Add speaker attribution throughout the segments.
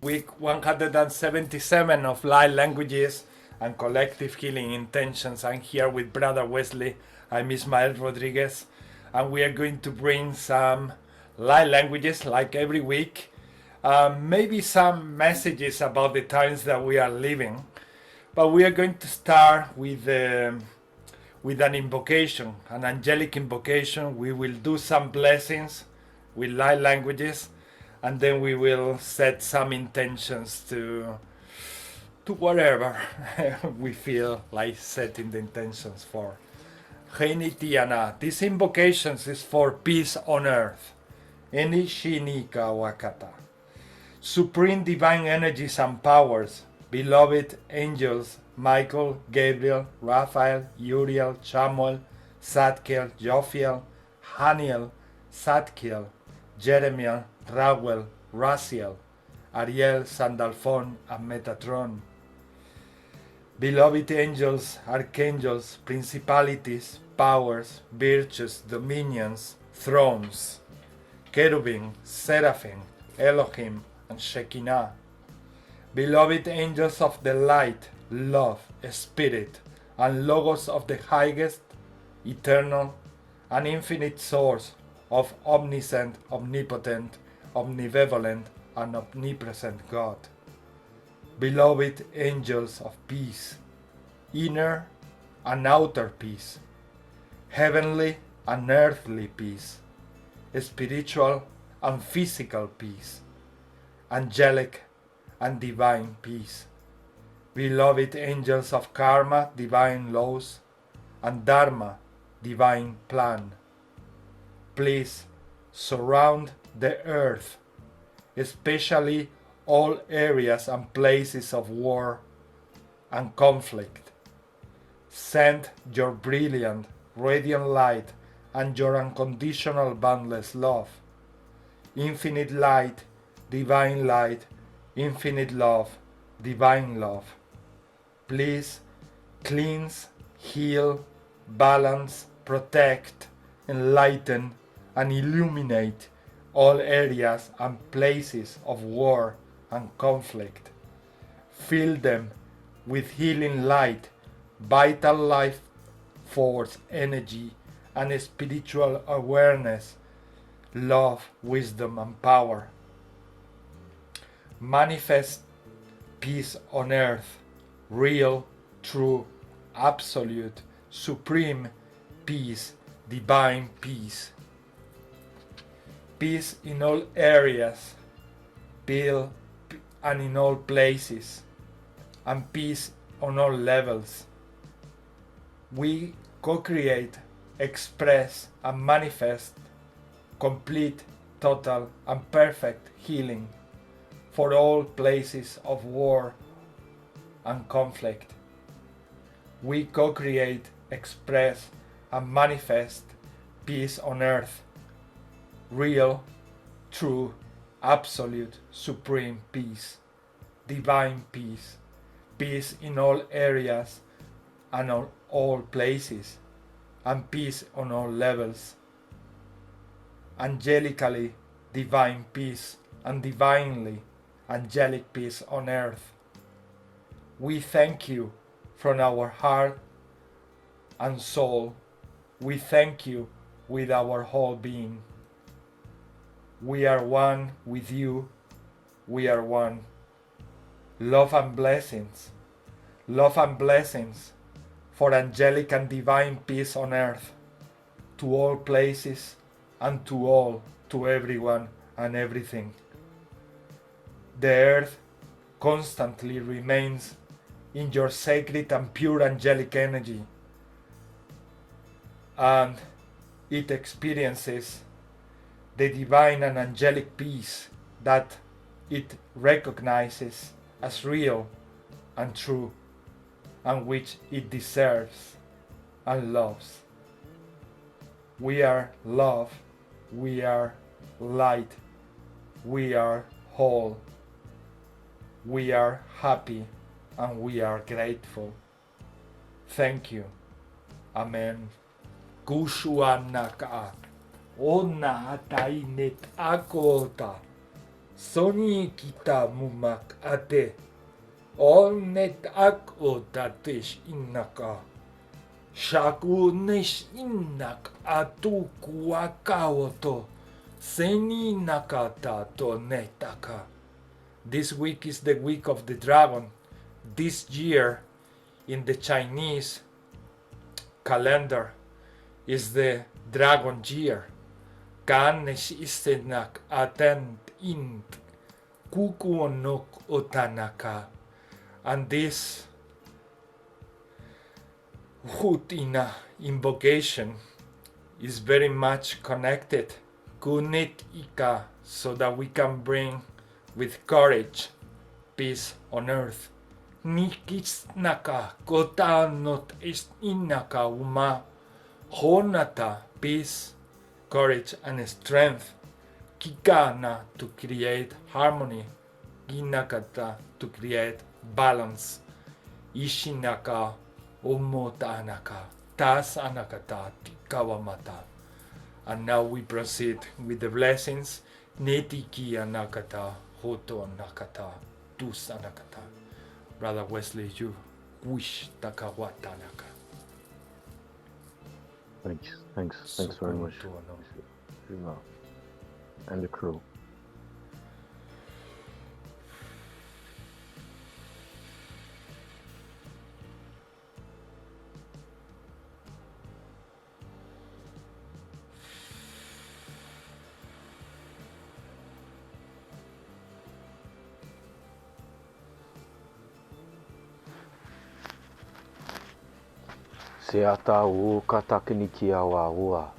Speaker 1: week 177 of Light Languages and Collective Healing Intentions. I'm here with Brother Wesley. I'm Ismael Rodriguez, and we are going to bring some light languages like every week. Maybe some messages about the times that we are living. But we are going to start with an invocation, an angelic invocation. We will do some blessings with light languages, and then we will set some intentions to whatever we feel like setting the intentions for. Heini These invocations is for peace on earth. Eni Shinika Wakata. Supreme divine energies and powers, beloved angels, Michael, Gabriel, Raphael, Uriel, Chamuel, Zadkiel, Jophiel, Haniel, Zadkiel, Jeremiel, Raguel, Raziel, Ariel, Sandalphon, and Metatron. Beloved angels, archangels, principalities, powers, virtues, dominions, thrones, cherubim, seraphim, Elohim, and Shekinah. Beloved angels of the light, love, spirit, and logos of the highest, eternal, and infinite source of omniscient, omnipotent, omnibenevolent, and omnipresent God. Beloved angels of peace, inner and outer peace, heavenly and earthly peace, spiritual and physical peace, angelic and divine peace. Beloved angels of karma, divine laws, and dharma, divine plan. Please surround the earth, especially all areas and places of war and conflict. Send your brilliant, radiant light and your unconditional boundless love. Infinite light, infinite love, divine love. Please cleanse, heal, balance, protect, enlighten, and illuminate all areas and places of war and conflict. Fill them with healing light, vital life force, energy, and spiritual awareness, love, wisdom, and power. Manifest peace on earth, real, true, absolute, supreme peace, divine peace. Peace in all areas, and in all places, and peace on all levels. We co-create, express, and manifest complete, total, and perfect healing for all places of war and conflict. We co-create, express, and manifest peace on earth, real, true, absolute, supreme peace, divine peace, peace in all areas and on all places, and peace on all levels. Angelically divine peace and divinely angelic peace on earth. We thank you from our heart and soul. We thank you with our whole being. We are one with you. We are one. Love and blessings. Love and blessings for angelic and divine peace on earth, to all places and to everyone and everything. The earth constantly remains in your sacred and pure angelic energy, and it experiences the divine and angelic peace that it recognizes as real and true, and which it deserves and loves. We are love, we are light, we are whole, we are happy, and we are grateful. Thank you. Amen. Kushuanaka. Ona atainet akota. Soni kita mumak ate. Onet ak otatish inaka. Shaku nish inak atu kuakaoto. Seni nakata to netaka. This week is the week of the dragon. This year, in the Chinese calendar, is the dragon year. Kanesh isenak atent int kukuonok otanaka. And this Hutina invocation is very much connected Kunit Ika, so that we can bring with courage peace on earth. Nikisnaka kota not is inaka uma honata, peace, courage and strength. Kikana, to create harmony. Ginakata, to create balance. Ishinaka omota anaka tas anakata tikawamata. And now we proceed with the blessings. Netiki anakata hoto anakata tus anakata. Brother Wesley, you wish takawata anaka.
Speaker 2: Thanks very much. And the crew. Seata o katakini ki awa ua.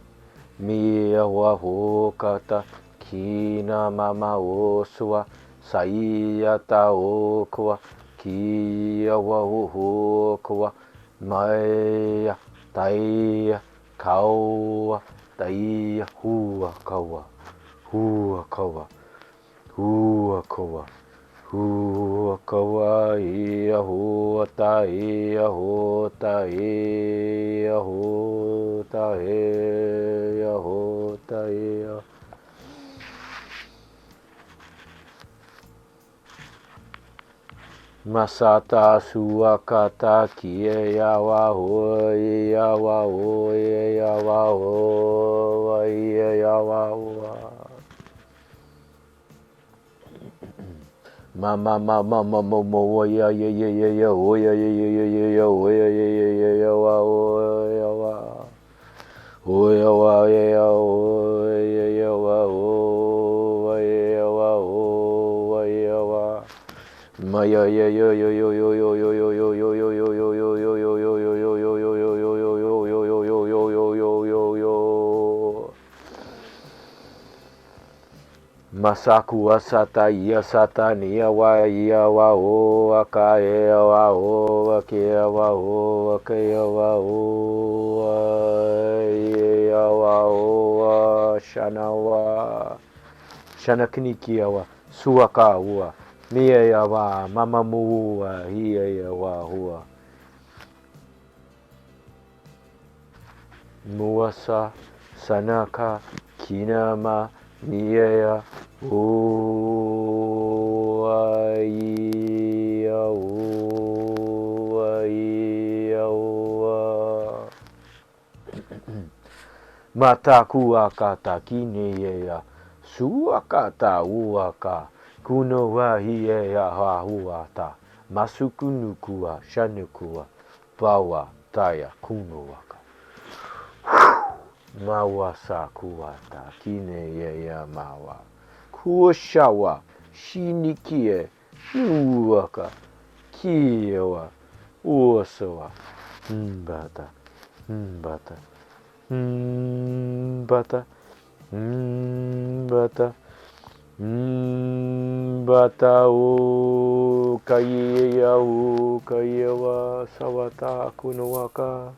Speaker 2: Mi awa ho kata kina mama o sua. Saiata o kua ki awa ho kua. Maia taia kaua taia hua kaua. Hua kaua. Hua kaua. Hua kaua ia hota ia hota ia hota ia hota ia. Masata suakata kie yawa ho yawa ho yawa ho yawa ho. Mama ya oh ya oh ya wa oh ya wa oh ya wa ya oh ya wa oh ya wa oh ya wa ma ya Masaku asata ia sata nia wa ia wa o aka e wa o ake wa o ake wa o ia wa o shana wa shana kiniki wa suaka wa mia ya wa mama mu wa ia ya wa hua muasa sanaka kinama Nia Mataku akata kineya suakata uaka kuno wa hiya ha huata masukunukua shanukua bawa taya kuno waka Mawa sakuata kine ya mawa kushawa shinikie uwaka kiwa uosawa bata bata bata bata bata o kaiwa sawata kunowaka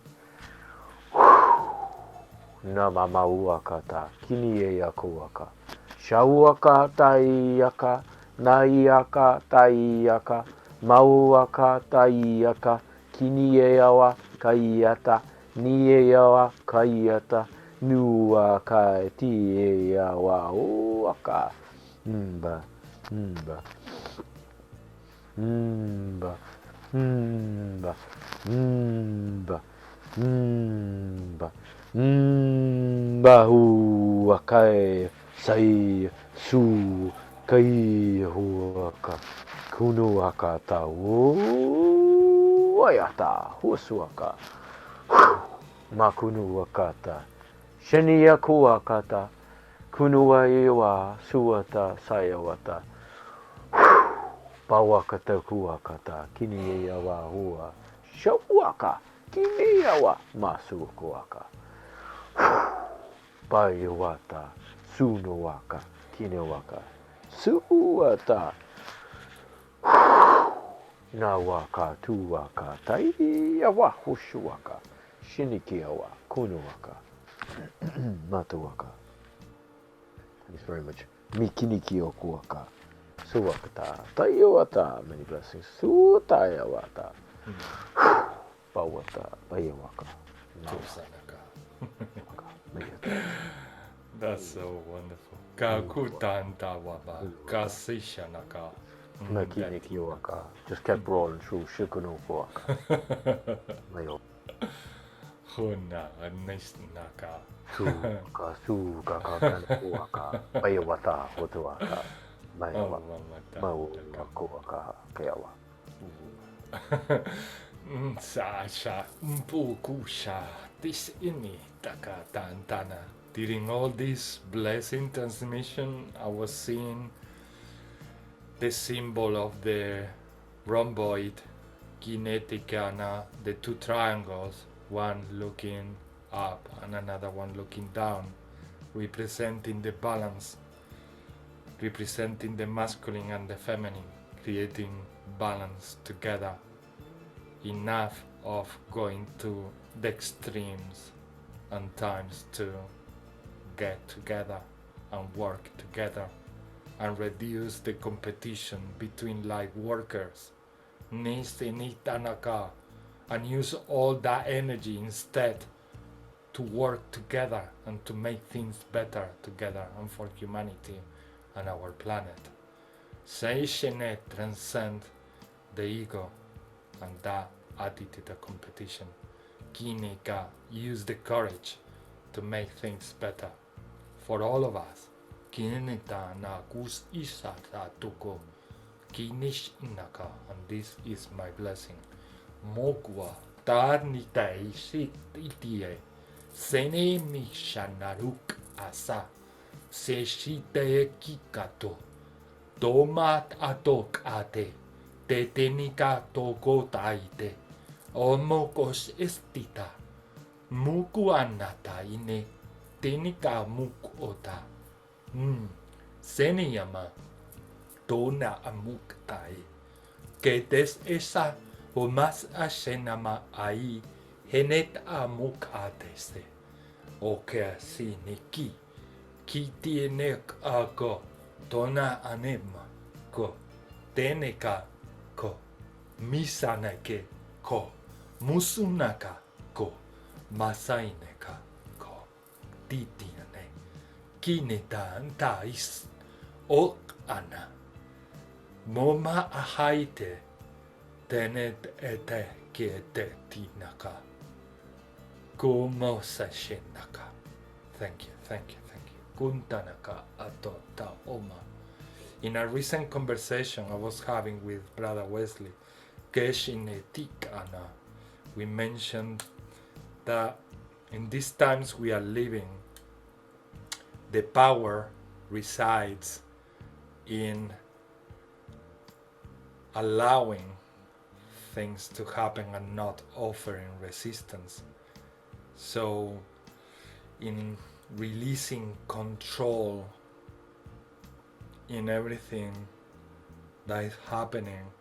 Speaker 2: na mama uakata kini ya kuaka shauaka taiaka naiaka taiaka mauaka taiaka kini yawa kaiata ni yawa kaiata nuaka ti yawa uaka Mba. Mba. Mba. Mba. Mba. Mba hu akai sai su kai huaka kunu akata wayata husuaka makunu wakata shenia kuakata kunua iwa suata sayawata pawakata kuakata kini yawa hua shawaka kini yawa masukuaka payawata sunowaka kinewaka suata nawaka tuwaka taiyawa hushuwaka shinikiawa kunuwaka matuwaka. Thanks very much. Mikinikiokuwaka suwakata taiwata. Many blessings. Sutayawata pawata payawaka.
Speaker 1: That's so wonderful. Kakutanta waba kasishanaka.
Speaker 2: Makinikiwaka. Just kept rolling through Shikunukuwaka. Mayo.
Speaker 1: Huna anisnaka.
Speaker 2: Suka kakanukuwaka. Payawata hotuwaka. Mayawa. Mawuwakuwaka kayawa.
Speaker 1: Sasha mpukusha this ini takatantana. During all this blessing transmission, I was seeing the symbol of the rhomboid, kineticana, the two triangles, one looking up and another one looking down, representing the balance, representing the masculine and the feminine, creating balance together, enough of going to the extremes and times to get together and work together and reduce the competition between light workers, Tanaka, and use all that energy instead to work together and to make things better together and for humanity and our planet. Seishenet transcend the ego and that attitude of competition. Kinika use the courage to make things better for all of us. Kinita na kus isata toko kinish inaka, and this is my blessing. Mogwa tarnitai sit itie sene mishanaruk asa se shite kikato tomat atok ate te tenika toko taite omokos estita muku anata ine tenika muk ota seniyama tona amuk tai ketes esa o mas ashenama ai henet amuk atese oke siniki ki tiene ako tona anema ko teneka ko misanake ko musunaka ko masaineka ko titiane kineta antais ok ana moma ahaite tenet ete kiete tinaka como sashenaka. Thank you, thank you, thank you. Kuntanaka atota oma. In a recent conversation I was having with Brother Wesley, Keshinetikana, we mentioned that in these times we are living, the power resides in allowing things to happen and not offering resistance. So in releasing control in everything that is happening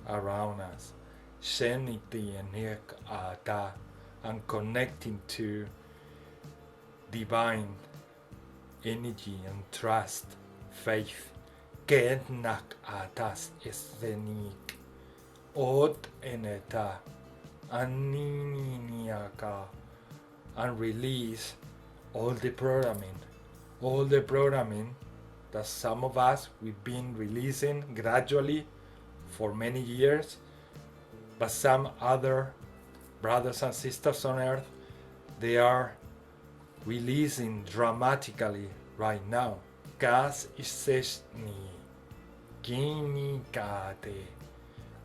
Speaker 1: around us, Sheniti and Ata, and connecting to divine energy and trust, faith, Kenak atas esthenik, Ot eneta, Aniniaka, and release all the programming that some of us we've been releasing gradually for many years, but some other brothers and sisters on earth, they are releasing dramatically right now. Gas isesni gini kate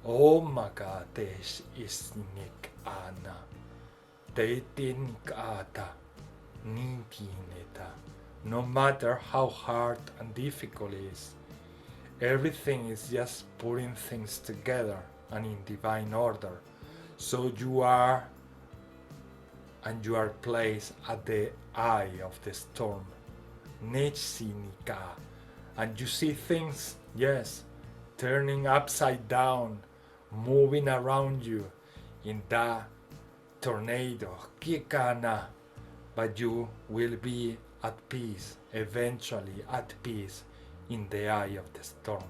Speaker 1: omagatesh isnik ana teitin kata nintineta. No matter how hard and difficult it is, everything is just putting things together and in divine order. So you are placed at the eye of the storm, Nechinika, and you see things, yes, turning upside down, moving around you in that tornado, Kikana, but you will be at peace, eventually at peace in the eye of the storm.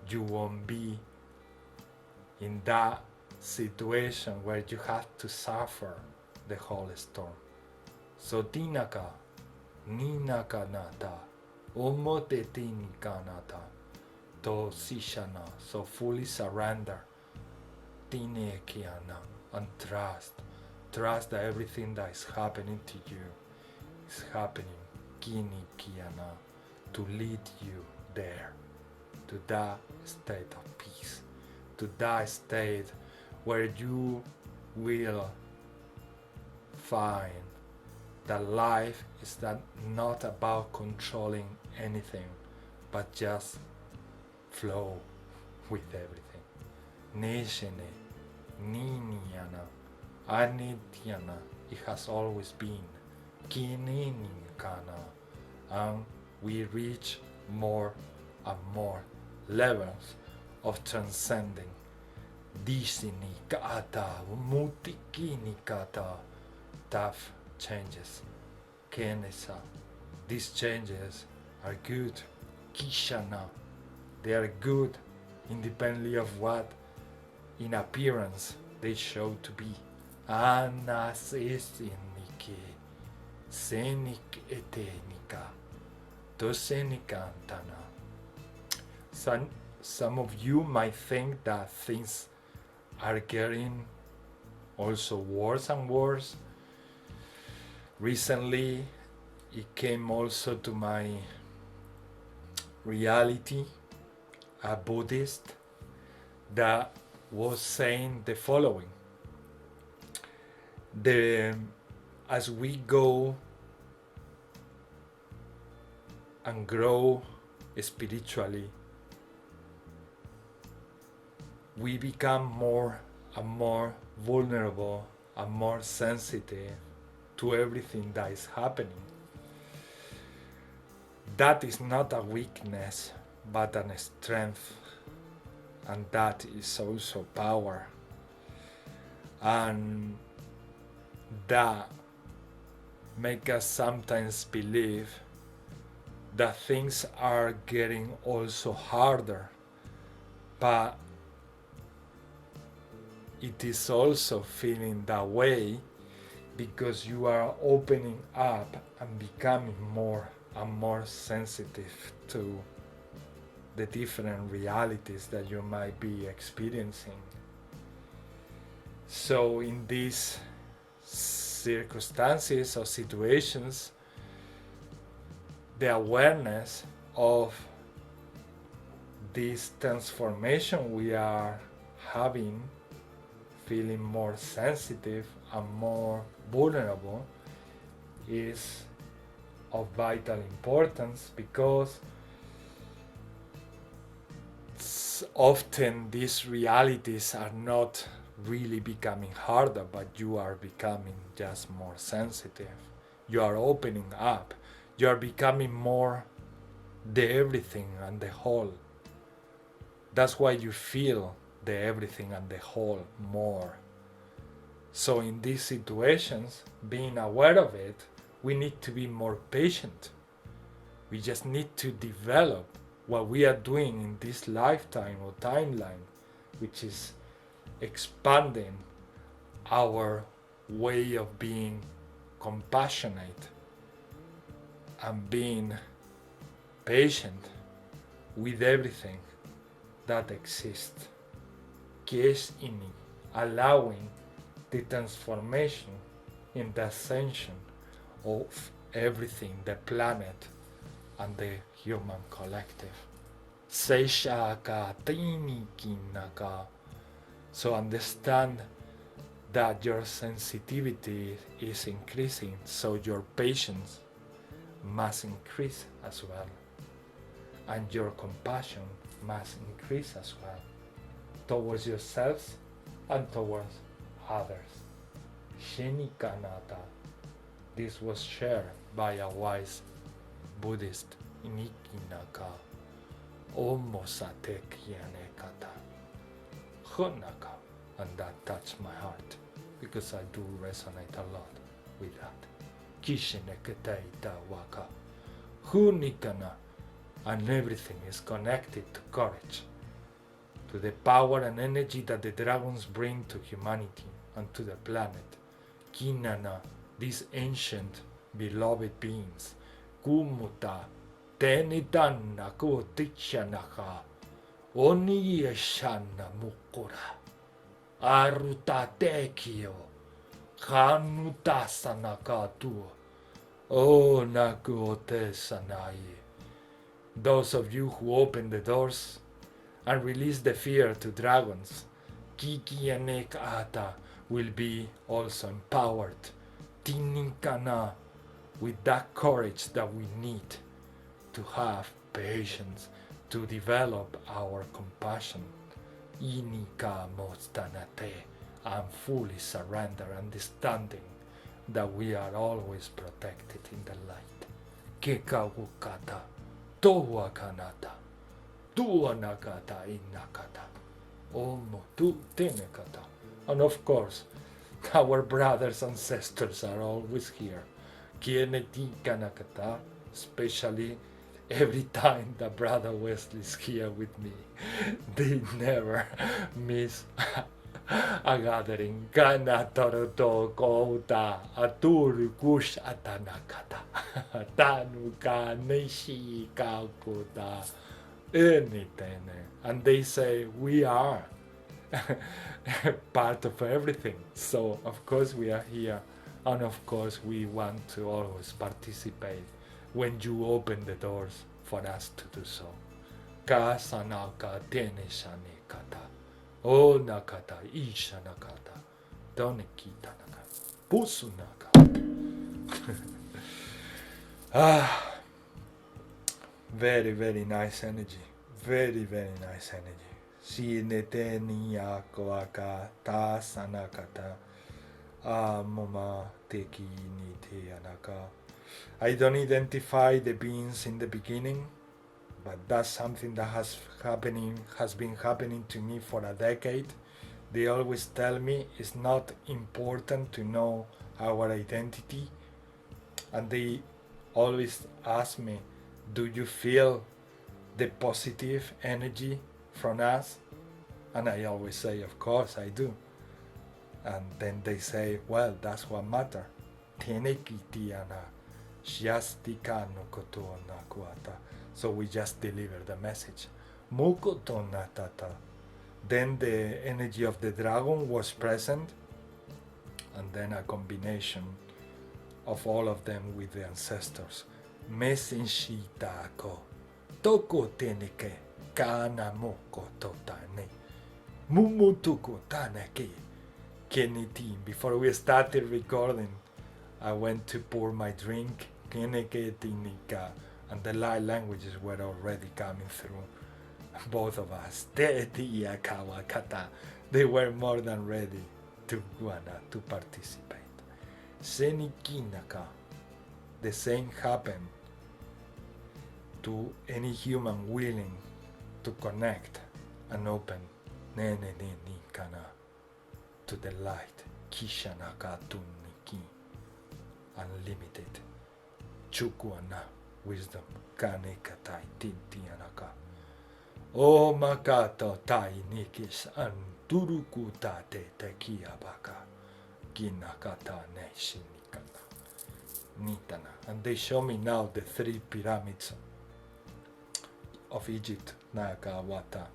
Speaker 1: You won't be in that situation where you have to suffer the whole storm. So Tinaka, Ninaka Nata, Omote Tinika Nata, To Sishana, so fully surrender, Tine Kiana, and trust that everything that is happening to you is happening, Kini Kiana, to lead you there, to that state of peace, to that state where you will find that life is not about controlling anything, but just flow with everything. Neshene, Niniana, Anityana, it has always been. Kinininkana, and we reach more and more levels of transcending. Disini kata, mutikini kata, tough changes. Kenesa, these changes are good. Kishana, they are good independently of what in appearance they show to be. Anasesinike, senik etenika, dosenikantana. Some of you might think that things are getting also worse and worse. Recently, it came also to my reality, a Buddhist that was saying the following: as we go and grow spiritually, we become more and more vulnerable and more sensitive to everything that is happening. That is not a weakness, but a strength, and that is also power. And that makes us sometimes believe that things are getting also harder, but it is also feeling that way because you are opening up and becoming more and more sensitive to the different realities that you might be experiencing. So in these circumstances or situations, the awareness of this transformation we are having, feeling more sensitive and more vulnerable, is of vital importance, because often these realities are not really becoming harder, but you are becoming just more sensitive. You are opening up. You are becoming more the everything and the whole. That's why you feel the everything and the whole more. So in these situations, being aware of it, we need to be more patient. We just need to develop what we are doing in this lifetime or timeline, which is expanding our way of being compassionate and being patient with everything that exists, que es ini, allowing the transformation in the ascension of everything, the planet and the human collective. Seishaka tinikinaka. So understand that your sensitivity is increasing, so your patience must increase as well, and your compassion must increase as well, towards yourselves and towards others. Shinikanata. This was shared by a wise Buddhist in Ikinaka. Omosate kianekata. Honaka. And that touched my heart, because I do resonate a lot with that. Kishinekete waka. Hunikana. And everything is connected to courage, to the power and energy that the dragons bring to humanity and to the planet. Kinana, these ancient beloved beings. Kumuta, tenitanna kutichanaka, oniyeshana mukura, arutatekio, kanutasanakatu, o nakuotesanaye. Those of you who open the doors and release the fear to dragons, Kikianek Ata, will be also empowered, Tininkana, with that courage that we need to have patience, to develop our compassion. Inika Mostanate, and fully surrender, understanding that we are always protected in the light. Kekawukata. Toa kanata, tua nakata inakata, omo tu tenekata. And of course, our brothers and sisters are always here. Kieneti kanakata, especially every time that Brother Wesley is here with me. They never miss a gathering. Kana toroto kouta aturu kush atanakata tanuka neshi kakuta anything. And they say we are part of everything. So of course we are here, and of course we want to always participate when you open the doors for us to do so. Kasanaka teneshanekata. O nakata, isha nakata, donekita nakata, pusu nakata. Very, very nice energy. Very, very nice energy. Shinete niyakoaka ta sanakata. Moma teki nite anaka. I don't identify the beings in the beginning, but that's something that has been happening to me for a decade. They always tell me it's not important to know our identity, and they always ask me, do you feel the positive energy from us? And I always say, of course I do. And then they say, well, that's what matters. So we just deliver the message. Then the energy of the dragon was present, and then a combination of all of them with the ancestors. Mesinshitako toko teneke kana moko totane mumutuko taneke keniti. Before we started recording, I went to pour my drink, keneke tinika, and the light languages were already coming through. Both of us, they were more than ready to participate. Senikinaka, the same happened to any human willing to connect and open to the light. Kishanaka tuniki, unlimited. Chukuana, wisdom. Kanekatai tintianaka. O makato tai nikis anturukutate tekiabaka. Kinakata neshinikana. Nitana. And they show me now the 3 pyramids of Egypt, Nakawata,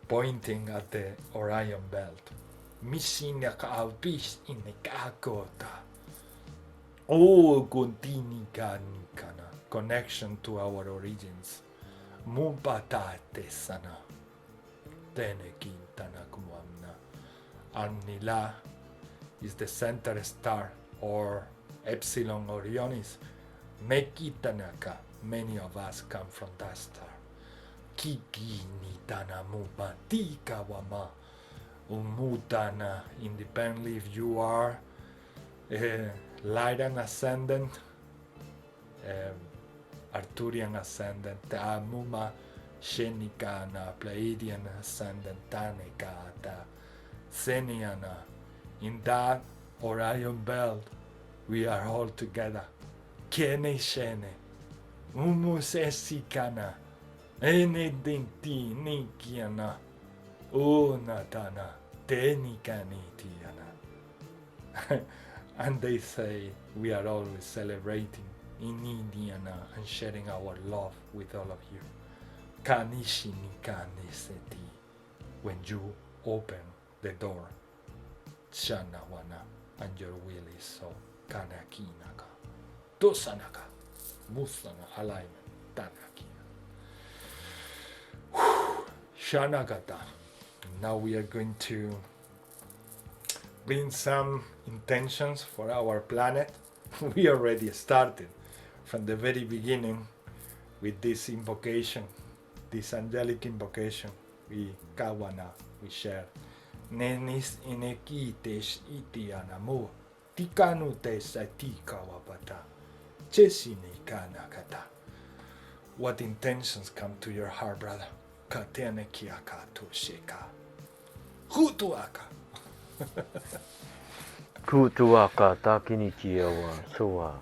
Speaker 1: pointing at the Orion belt. Misinaka alpis in the kakota. Oh, continika nikana, connection to our origins. Mumpata tesana, tenekintana kumamna. Arnila is the center star, or Epsilon Orionis. Mekitanaka, many of us come from that star. Kiki nitana mubatika wama. Umutana, independently if you are Lyran ascendant, Arcturian ascendant, Amuma Shenikana, Pleiadian ascendant, Tanekata, Seniana. In that Orion belt, we are all together. Kene Shene, Umusesikana, Enedinti Nikiana, Unatana, Tenikanitiana. And they say we are always celebrating in Indiana and sharing our love with all of you. Kanishini kaniseti, when you open the door, Shanawana, and your will is so. Kanakinaka, Dosanaka, Musana, alignment, Tanakina. Shanagata. Now we are going to bring some intentions for our planet. We already started from the very beginning with this invocation, this angelic invocation. We kawana, we share. Nenis inekites itianamu, tikanute satikawapata, chesini kanakata. What intentions come to your heart, brother? Katene kiaka to sheka. Hutuaka.
Speaker 2: Kutuaka takinichiawa soa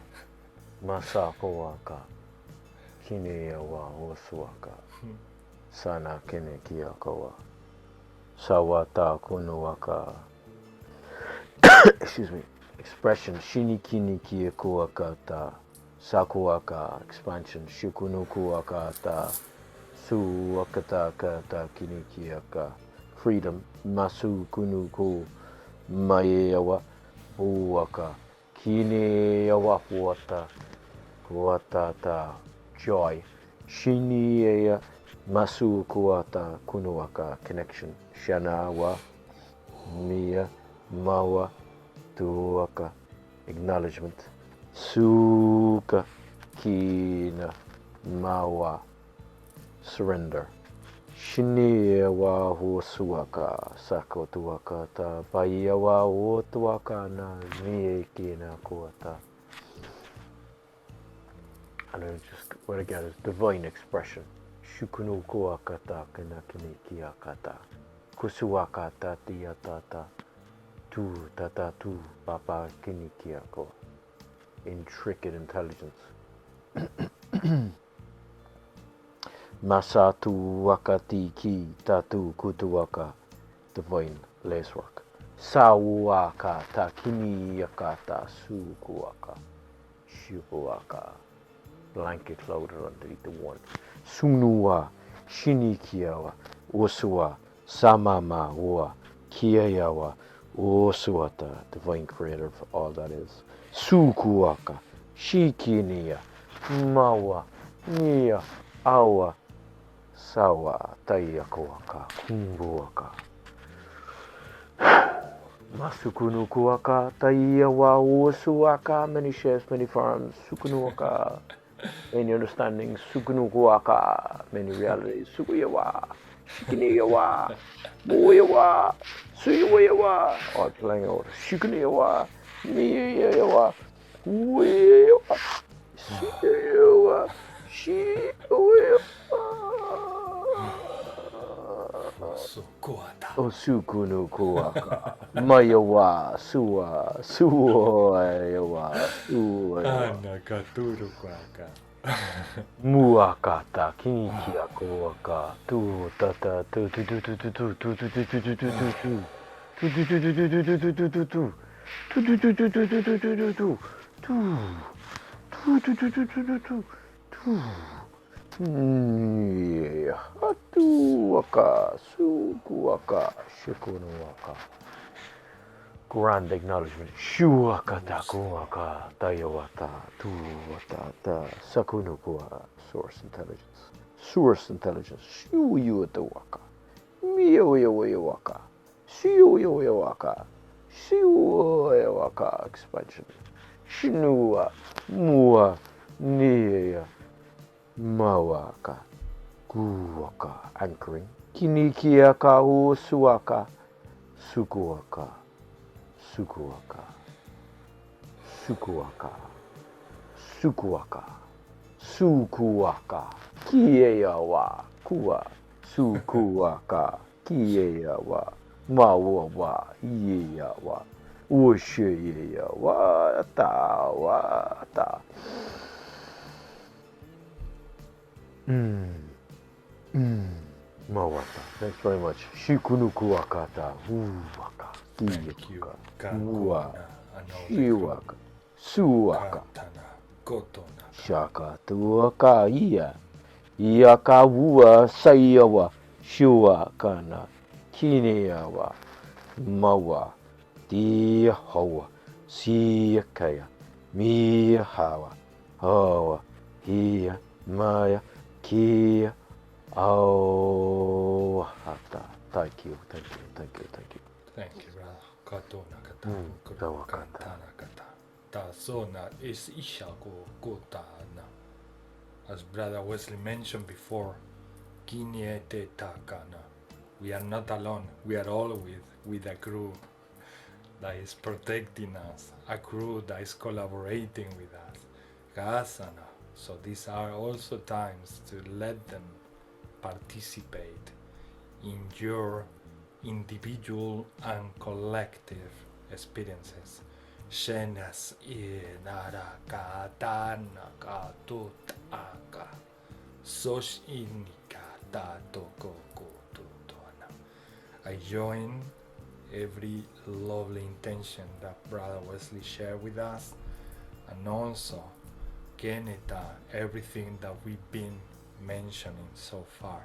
Speaker 2: masakowaka kineawa osuaka sana kene kiakawa sawata kunuaka. Excuse me. Expression shinikini kiekuakata sakuaka. Expansion shikunukuakata suakata kata kinikiaka. Freedom masu kunuku maeawa uaka kineawa huata huatata joy shiniea masu kuata kunuaka connection shanawa mia mawa tuaka acknowledgement suka kina mawa surrender. Shini wa husuaka sako tuaka ta paia wa o tuaka na mie kina kuata. And then just what again is divine expression. Shukunu kuakata kana kini kiakata. Kusuakata tia tata. Tu tata tu papa kini kiako. Intricate intelligence. Masatu wakati ki tatu kutuaka, divine lacework. Sawaka takini yakata sukuaka, shubuaka, blanket loaded underneath the one. Sunua, shinikiawa, osua, samama wa, kiayawa, osuata, divine creator of all that is. Sukuaka, shikinia, mawa, nia, awa, sawa taiakoaka kumbuaka masukunukuaka taiawa usuaka, many shares, many farms, sukunuaka, many understandings, sukunukuaka, many realities, sukuyawa, shikiniyawa, muyawa, suyawa, all playing out, shikiniyawa, miyawa, uyawa, suyawa, shiyawa. Osukunu kuaka, mayawa, sua, suoyawa, suoyawa.
Speaker 1: Nakaturu kuaka.
Speaker 2: Muakata, kinikia kuaka, tu tata, tu tu tu tu tu tu tu tu tu tu tu tu tu tu tu Atuaka, sukuaka, shikunuaka. Grand acknowledgement. Shuakata kuaka, tayawata, tuwata, sakunukua. Source intelligence. Source intelligence. Shuyuatawaka. Miyawaka. Shuyawaka. Shuyawaka. Expansion. Shinua. Mua. Nia. Mawaka. Kuwaka. Anchoring. Kinikiaka usuaka. Sukuaka. Sukuaka. Sukuaka. Sukuaka. Sukuaka. Kieawa. Kua. Sukuaka. Kieawa. Mawawa. Yeawa. Usheawa. Tawa. Ta. Mawata. Thanks very much. Shikunukuakata. Uwaka.
Speaker 1: Thank you.
Speaker 2: Ua.
Speaker 1: Kankuna,
Speaker 2: Shiwaka. Suwaka.
Speaker 1: Katana, Kotona.
Speaker 2: Shaka tuaka ia. Iaka wua saiawa. Shua na. Kineawa. Mawa. Dia hawa. Siakaya. Mia hawa. Hawa. Hia. Maya. Kia. Oh, hata. Thank you.
Speaker 1: Thank you, brother. Katona kata. Kantana kata. Tazona is ishako kotana. As Brother Wesley mentioned before, Kinyete takana. We are not alone. We are all with a crew that is protecting us, a crew that is collaborating with us. Kasana. So these are also times to let them participate in your individual and collective experiences. Shenas inara katana katutaka sosh inika tatoko kututona. I join every lovely intention that Brother Wesley shared with us, and also Keneta, everything that we've been mentioning so far.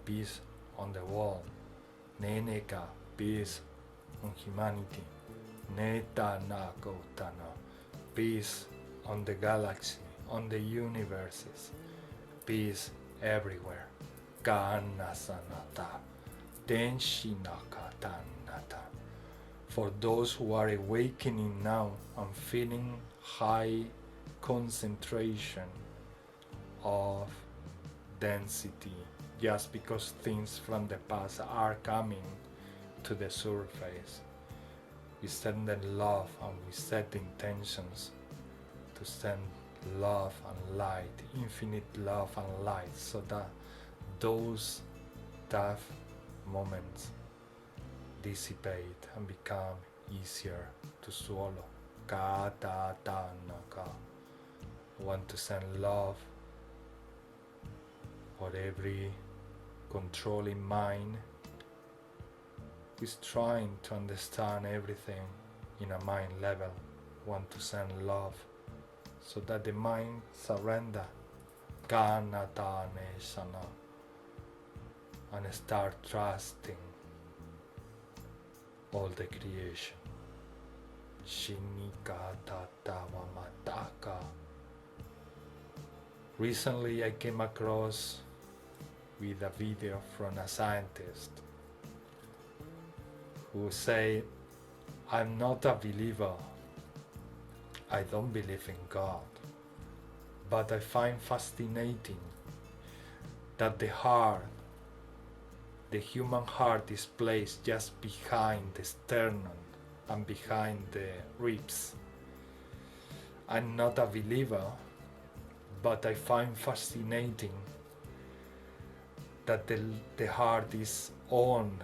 Speaker 1: Peace on the world. Neneka, peace on humanity. Neta nakotana, peace on the galaxy, on the universes. Peace everywhere. Kanasanata, Tenshinakatanata. For those who are awakening now and feeling high concentration of density, just because things from the past are coming to the surface, we send them love and we set intentions to send love and light, infinite love and light, so that those tough moments dissipate and become easier to swallow. Ka-ta-ta-na-ka. I want to send love for every controlling mind who is trying to understand everything in a mind level. I want to send love so that the mind surrender Ka-na-ta-ne-sana and start trusting all the creation. Shinika-ta-ta-wa-ma-ta-ka. Recently I came across with a video from a scientist who say, I'm not a believer, I don't believe in God, but I find fascinating that the heart, the human heart, is placed just behind the sternum and behind the ribs. I'm not a believer, but I find fascinating that the heart is on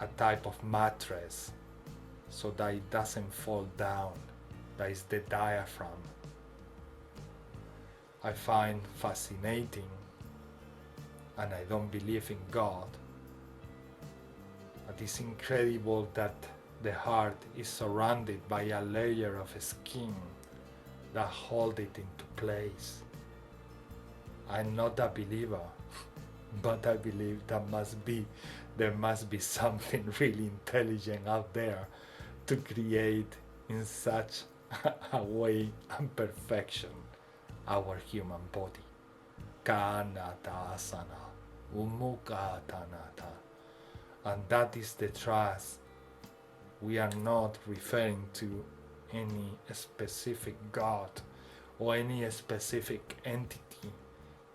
Speaker 1: a type of mattress so that it doesn't fall down. That is the diaphragm. I find fascinating, and I don't believe in God, but it's incredible that the heart is surrounded by a layer of skin that hold it into place. I'm not a believer, but I believe there must be something really intelligent out there to create in such a way and perfection our human body. Kanata asana, umukha tanata. And that is the trust. We are not referring to any specific God or any specific entity.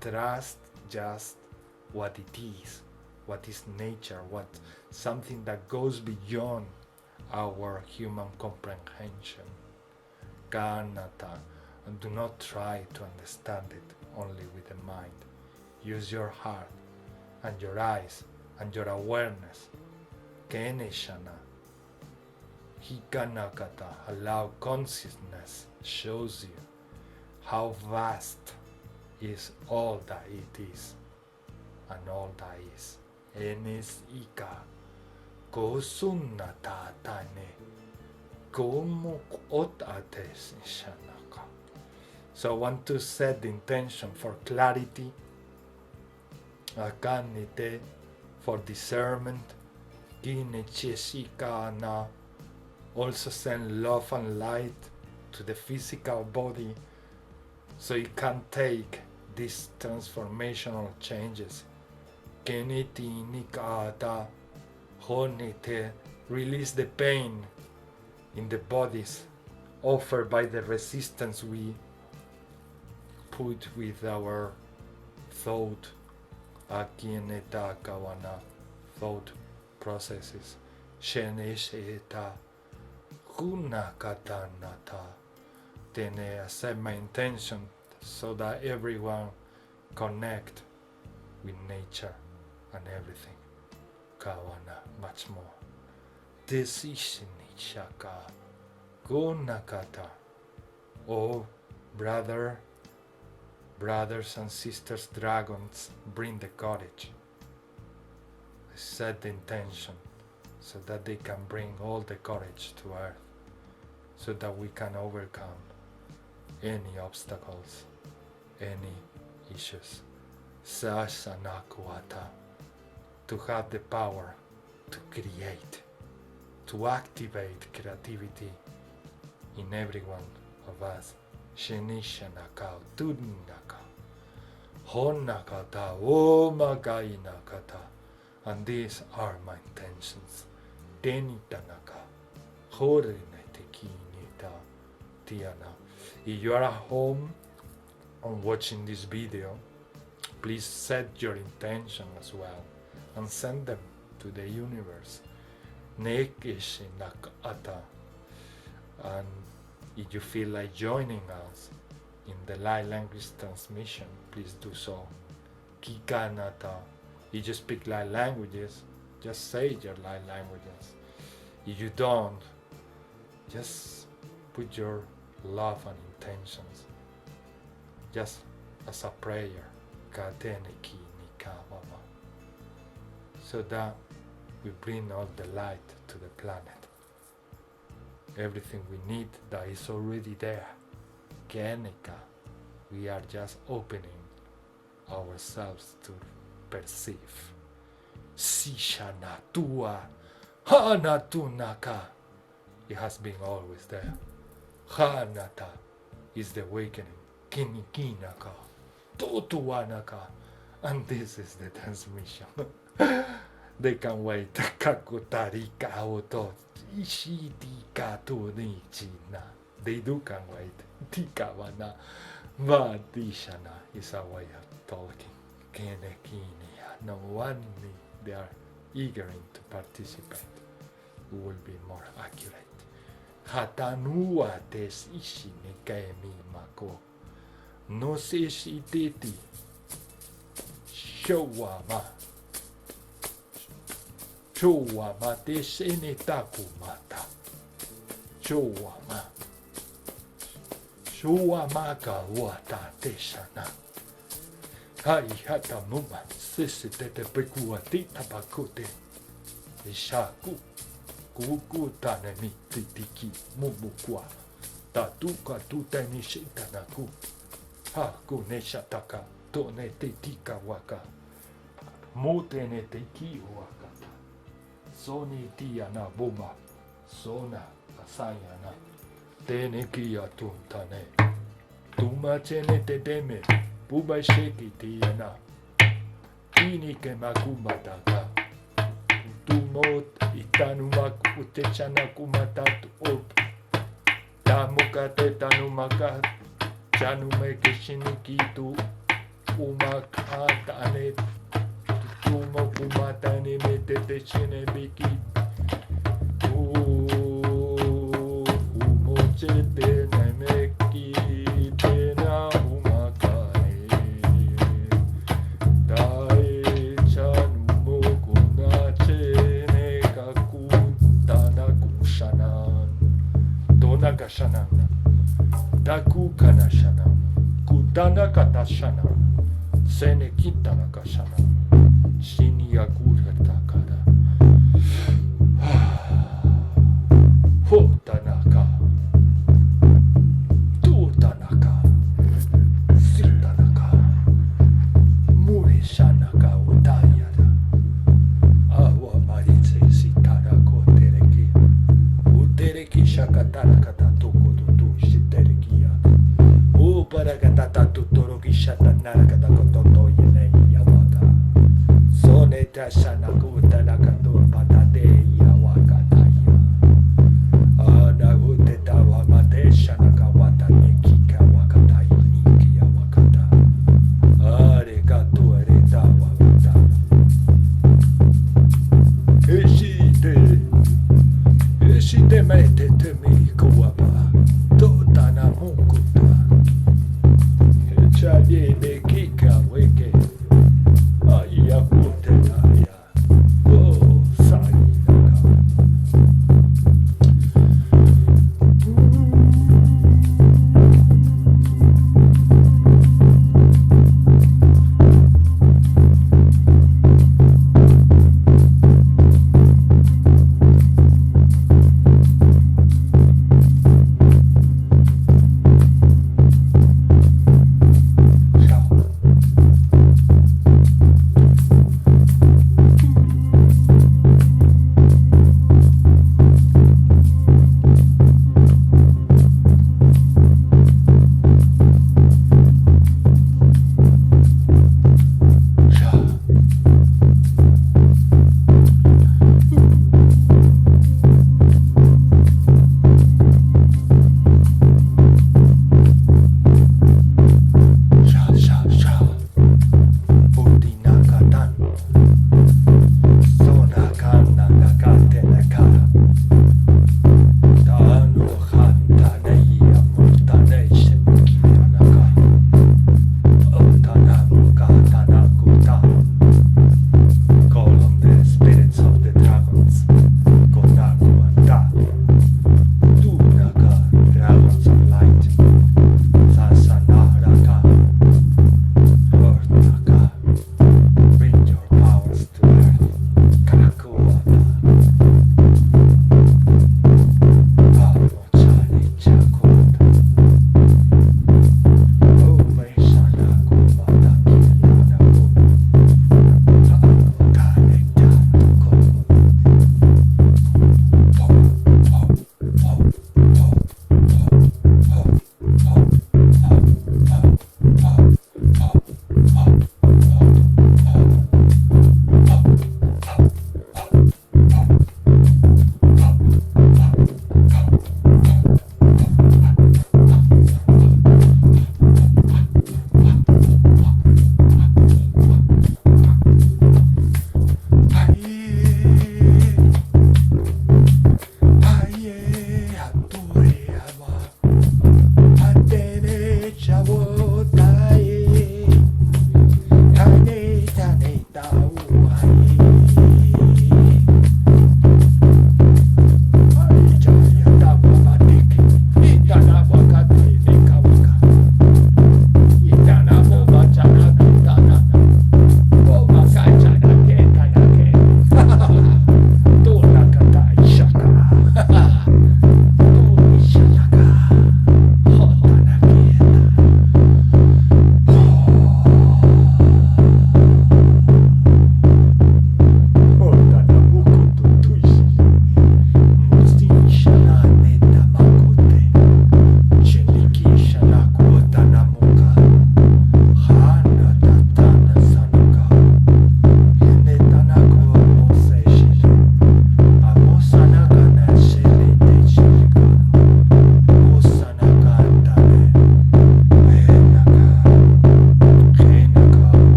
Speaker 1: Trust just what it is nature, what something that goes beyond our human comprehension. Kanata, and do not try to understand it only with the mind. Use your heart and your eyes and your awareness. Keneshana, Hikanakata, allow consciousness shows you how vast is all that it is and all that is. Enes ika kosunna tatane komuk otates shanaka. So I want to set the intention for clarity, akanite for discernment, kinecheshikana, also send love and light to the physical body so it can take these transformational changes. Keniti nikata honete, release the pain in the bodies offered by the resistance we put with our thought, akineta kawana, thought processes. Shenesheta kunakatanata. Then I set my intention so that everyone connect with nature and everything. Kawana, much more. This is Nishaka Gunakata. Oh, brothers and sisters, dragons, bring the courage. I set the intention so that they can bring all the courage to earth, so that we can overcome any obstacles, any issues. Sasanakuata, to have the power to create, to activate creativity in every one of us. Shenishanaka, Tudnaka, Honakata, Omagainakata. And these are my intentions. Tenitanaka, Horenetekinita, Tiana. If you are at home and watching this video, please set your intention as well and send them to the universe. Nekeshinakata. And if you feel like joining us in the light language transmission, please do so. Kikanata. If you speak light languages, just say your light languages. If you don't, just put your love and intentions just as a prayer. Kateneki nikawama. So that we bring all the light to the planet. Everything we need that is already there. Kenika. We are just opening ourselves to perceive. Sishana tua hanatunaka. It has been always there. Hanata is the awakening. Kinikinaka. Totuanaka. And this is the transmission. They can wait. Kakutarika oto. Ishidika to nichina. They do can wait. Tikawana. Vadishana is a way of talking. Kenekinia. No one they are eager to participate. We will be more accurate. Hatanua des ishi nekemi mako. No seshi teti. Showama. Showama desene takumata. Showama. Showama ka wata teshana. Hai hata muma sisi tete pekua tita bakote. Ishaku. Kuku tane mi titiki mumukwa. Tatuka tutani shitanaku. Haku neshataka. とねててかわかもてねてきわかたそにてやなぼまそなさやなてねきやとんたねとまちねてでめぶばしきてやなきにけまくまたかtu mo itanu maku te chana kumatatu op tamu kate tanu maka chanu me kishiniki tu umakata ne tu mo kumata ne me te chine biki mo chete ne me ki te na umaka dai chanu mo kunache Donaka Shanana, Daku Kana Shana, Kutana Kata Shana, Sene Kitanaka Shana, Shinya Takara, Hotanaka, Tutanaka, Sitanaka, Muri Shanaka Utayada, Awa Maritse Sitara Kotereki. Tereki shakatana kata toko tutu shitereki ya. O para kata tatu toroki shatanara kata kototo yene yawaka. Sone tashana kutana kato patate yawakata ya. Ana ute tawa mate shana kawata nekika wakata niki yawakata. Are kato are tawa wata. Shite mete te mi kuapa, tota na munguta. Chalie de kika weke, aya kute aya.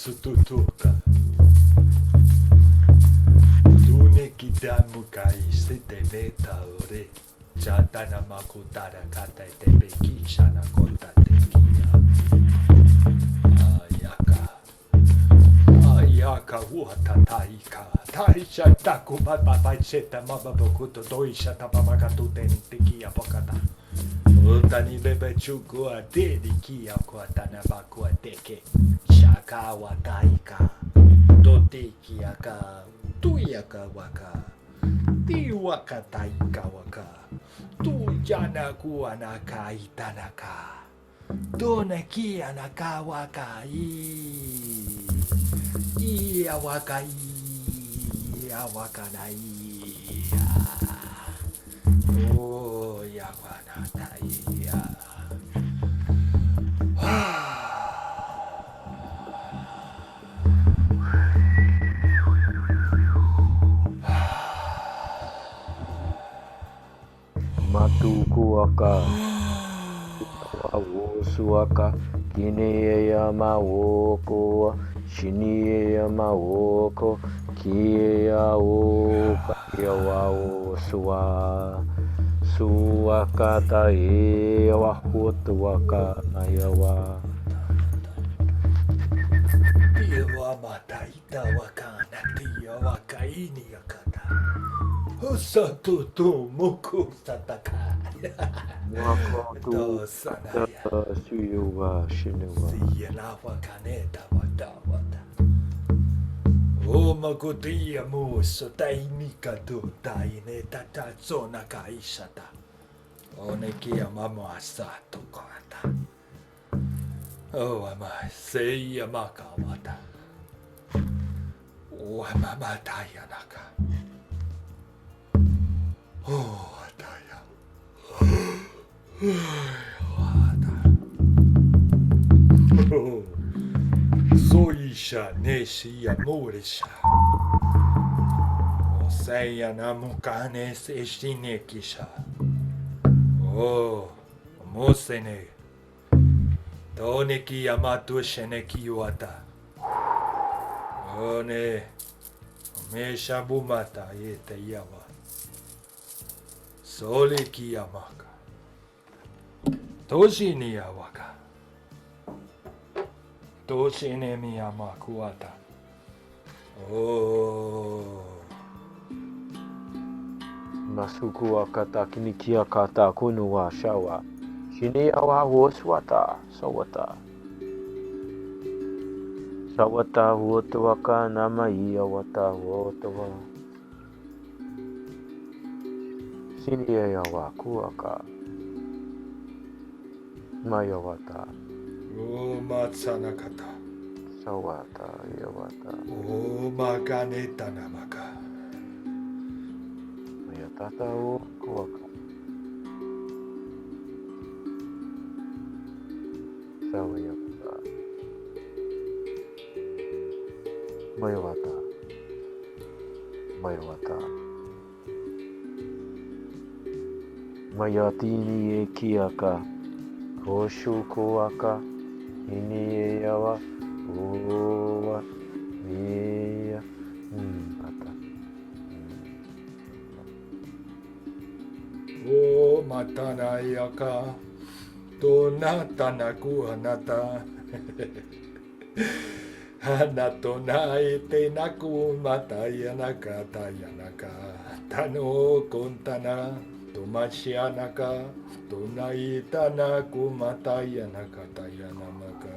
Speaker 1: sututuka. Tune kitamu kai site beta ore. Chatana makutara kata tepe kishana kota tekia. Ayaka wata taika. Taisha taku baba bacheta mababokuto doisha tababakatu tenitikia pokata. Utani bebe chuku adedi kia kwa tanabakua teke. Shaka wataika. Doteki aka. Tuyaka waka. Tiwaka taika waka. Tuyana kuanaka itanaka. Doneki anaka waka ia waka ia waka na ia. Oh ya wana na ia.
Speaker 2: Matukuaka Awosuaka Kineya Mawoko Shinieya Mawoko Kia Oka Yawao Sua Suakata Ewa Hotuaka Nayawa
Speaker 1: Tiwa mataita wakana tia wakaini yakata. Osatutu muku sataka. Dosanaya.
Speaker 2: Suyuwa Shinuwa
Speaker 1: Siyana wakaneta wata. O makutia muso taimika tu taine tatatsona kaishata. Onekia mamo asato kata. Oh amai seiya makawata. O mama tayanaka. Oh ataya. Oh. Soisha neshi amoresha. Oseya namukane se shinekisha. Oh, mosene. Toneki yamato sheneki wata. One. Mesha bumata yete yawa. Soleki yamaka. Toshi ni yawaka. Toshi ne miyamaku wata. Oh.
Speaker 2: Masuku akata kinikia kata kunu wa shawa. Shini awa woswata sawata. Sawata wotwaka nama iya wata wotwa. Shini awa kuaka. Maya wata.
Speaker 1: Oh matsanakata.
Speaker 2: Sawata yawata.
Speaker 1: Oh makaneta namaka.
Speaker 2: Tata o kuaka. Sawa yata. Mayawata. Mayatini e kiaka. Koshu kuaka. Ini e yawa. Owa. Iya. Ata.
Speaker 1: Oh matana yaka. Donata naku anata. Hanato naete naku matayanaka tayanaka. Tano kontana. Tomashianaka. Tonaita naku matayanaka tayanamaka.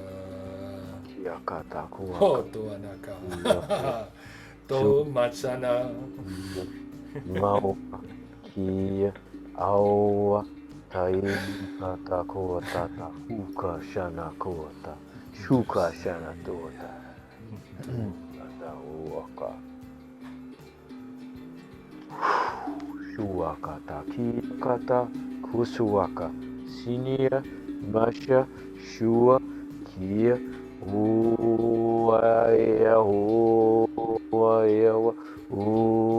Speaker 2: Yakata kuaka.
Speaker 1: Hoto anaka. Tomatsana.
Speaker 2: Mau. Kia. Aua. Tai kata kota ta uka shana kota shuka shana tota kata uaka shuaka ta ki kata kusuaka sinia masha shua kia uaya uaya uaya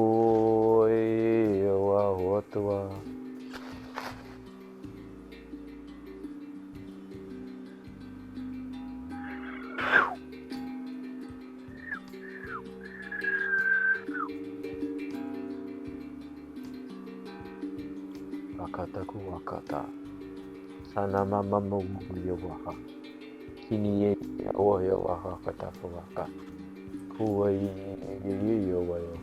Speaker 2: hotua. Akata kuakata. Sana mama muyo waha. Kini oyo waha kata kuaka. Kuai yo wayo.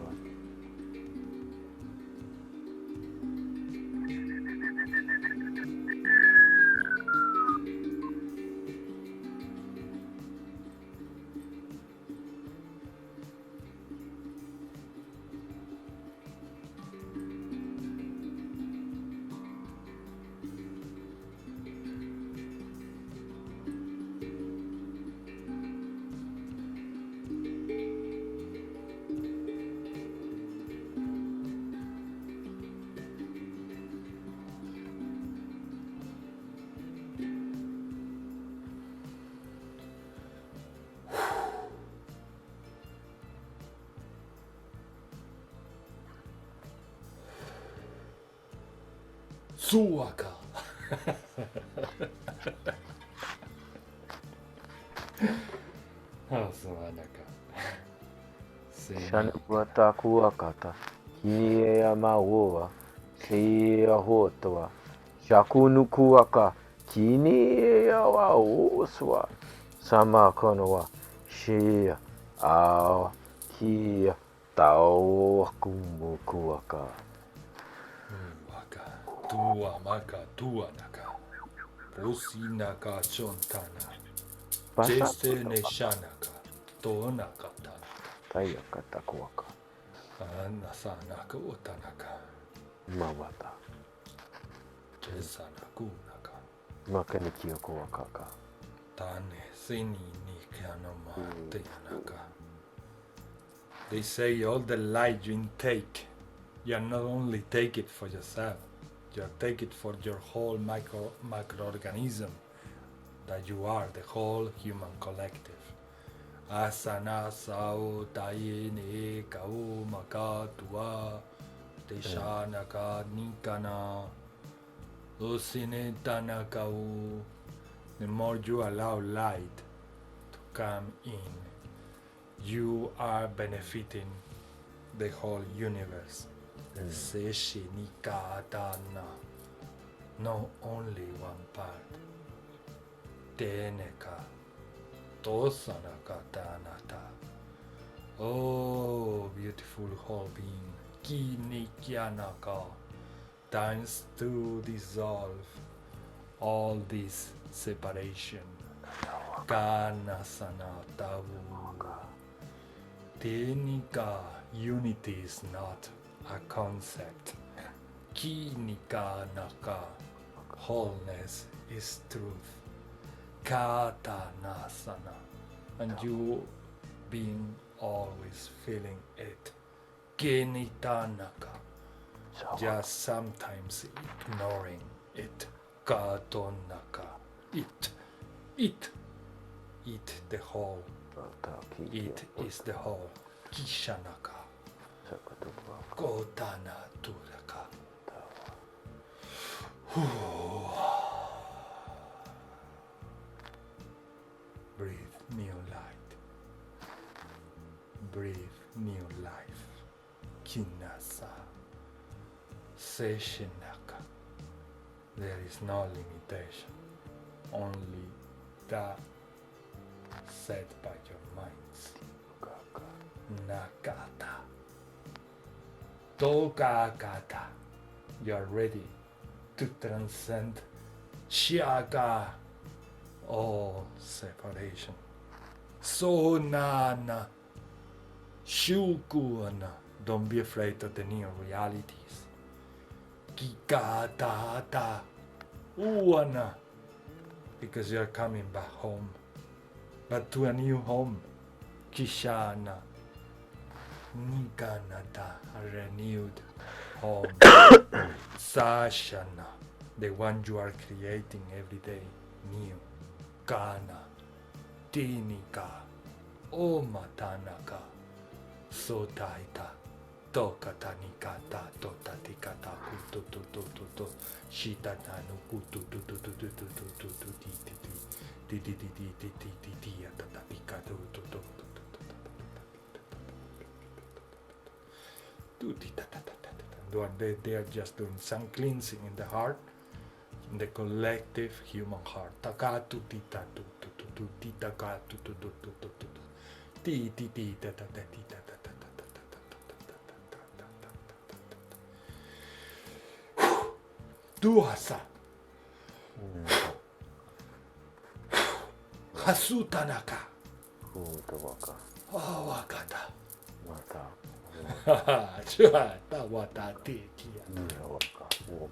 Speaker 1: Suaka. Suanaka.
Speaker 2: Shana wata kuakata. Kini ya maua. Si hotoa. Shakunu kuaka. Kini ya wa oswa. Sama kono wa. Shia. Ao. Kia. Tao kumu kuaka.
Speaker 1: Tua maka tua naka. Posi naka chontana. Jeste ne shanaka. To naka tana.
Speaker 2: Taya kata kuaka.
Speaker 1: Nasa naka otanaka.
Speaker 2: Mawata.
Speaker 1: Jesa naku naka.
Speaker 2: Makanikia kuaka.
Speaker 1: Tane seni ni kanoma te naka. They say all the light you intake, you not only take it for yourself, you take it for your whole microorganism that you are, the whole human collective. Asana sao taine kau makatua deshanaka nikana usinetana kau. The more you allow light to come in, you are benefiting the whole universe. Seshinikatana, not only one part. Teneka, tosanakatanata. Oh, beautiful whole being. Kinikyanaka, times to dissolve all this separation. Kanasana tavuga. Tenika, unity is not a concept. Kinika naka, wholeness is truth. Kata nasana, and you being always feeling it. Genita naka, just sometimes ignoring it. Kato naka, it the whole. It is the whole. Kishanaka. Kotana turaka. Breathe new light. Breathe new life. Kinasa. Seshinaka. There is no limitation. Only that set by your minds. Nakata. Tokakata. You are ready to transcend Shiaka. All separation. Sonana. Shukuana. Don't be afraid of the new realities. Kikatata. Uana. Because you are coming back home. But to a new home. Kishana. Nikanata, a renewed home. Sashana, the one you are creating every day, new. Kana, Tinika, Omatanaka, Sotaita, Tokatanikata, Totatikata, Kutututututu, Shitatanu, They are just doing some cleansing in the heart, in the collective human heart. Takatu tita tu tu tu tu tita ka tu tu tu tu tu tu ti ti ti ta ta ta ti ta ta ta ta ta ta ta ta ta. Duasa. Hasu tanaka. Wakata.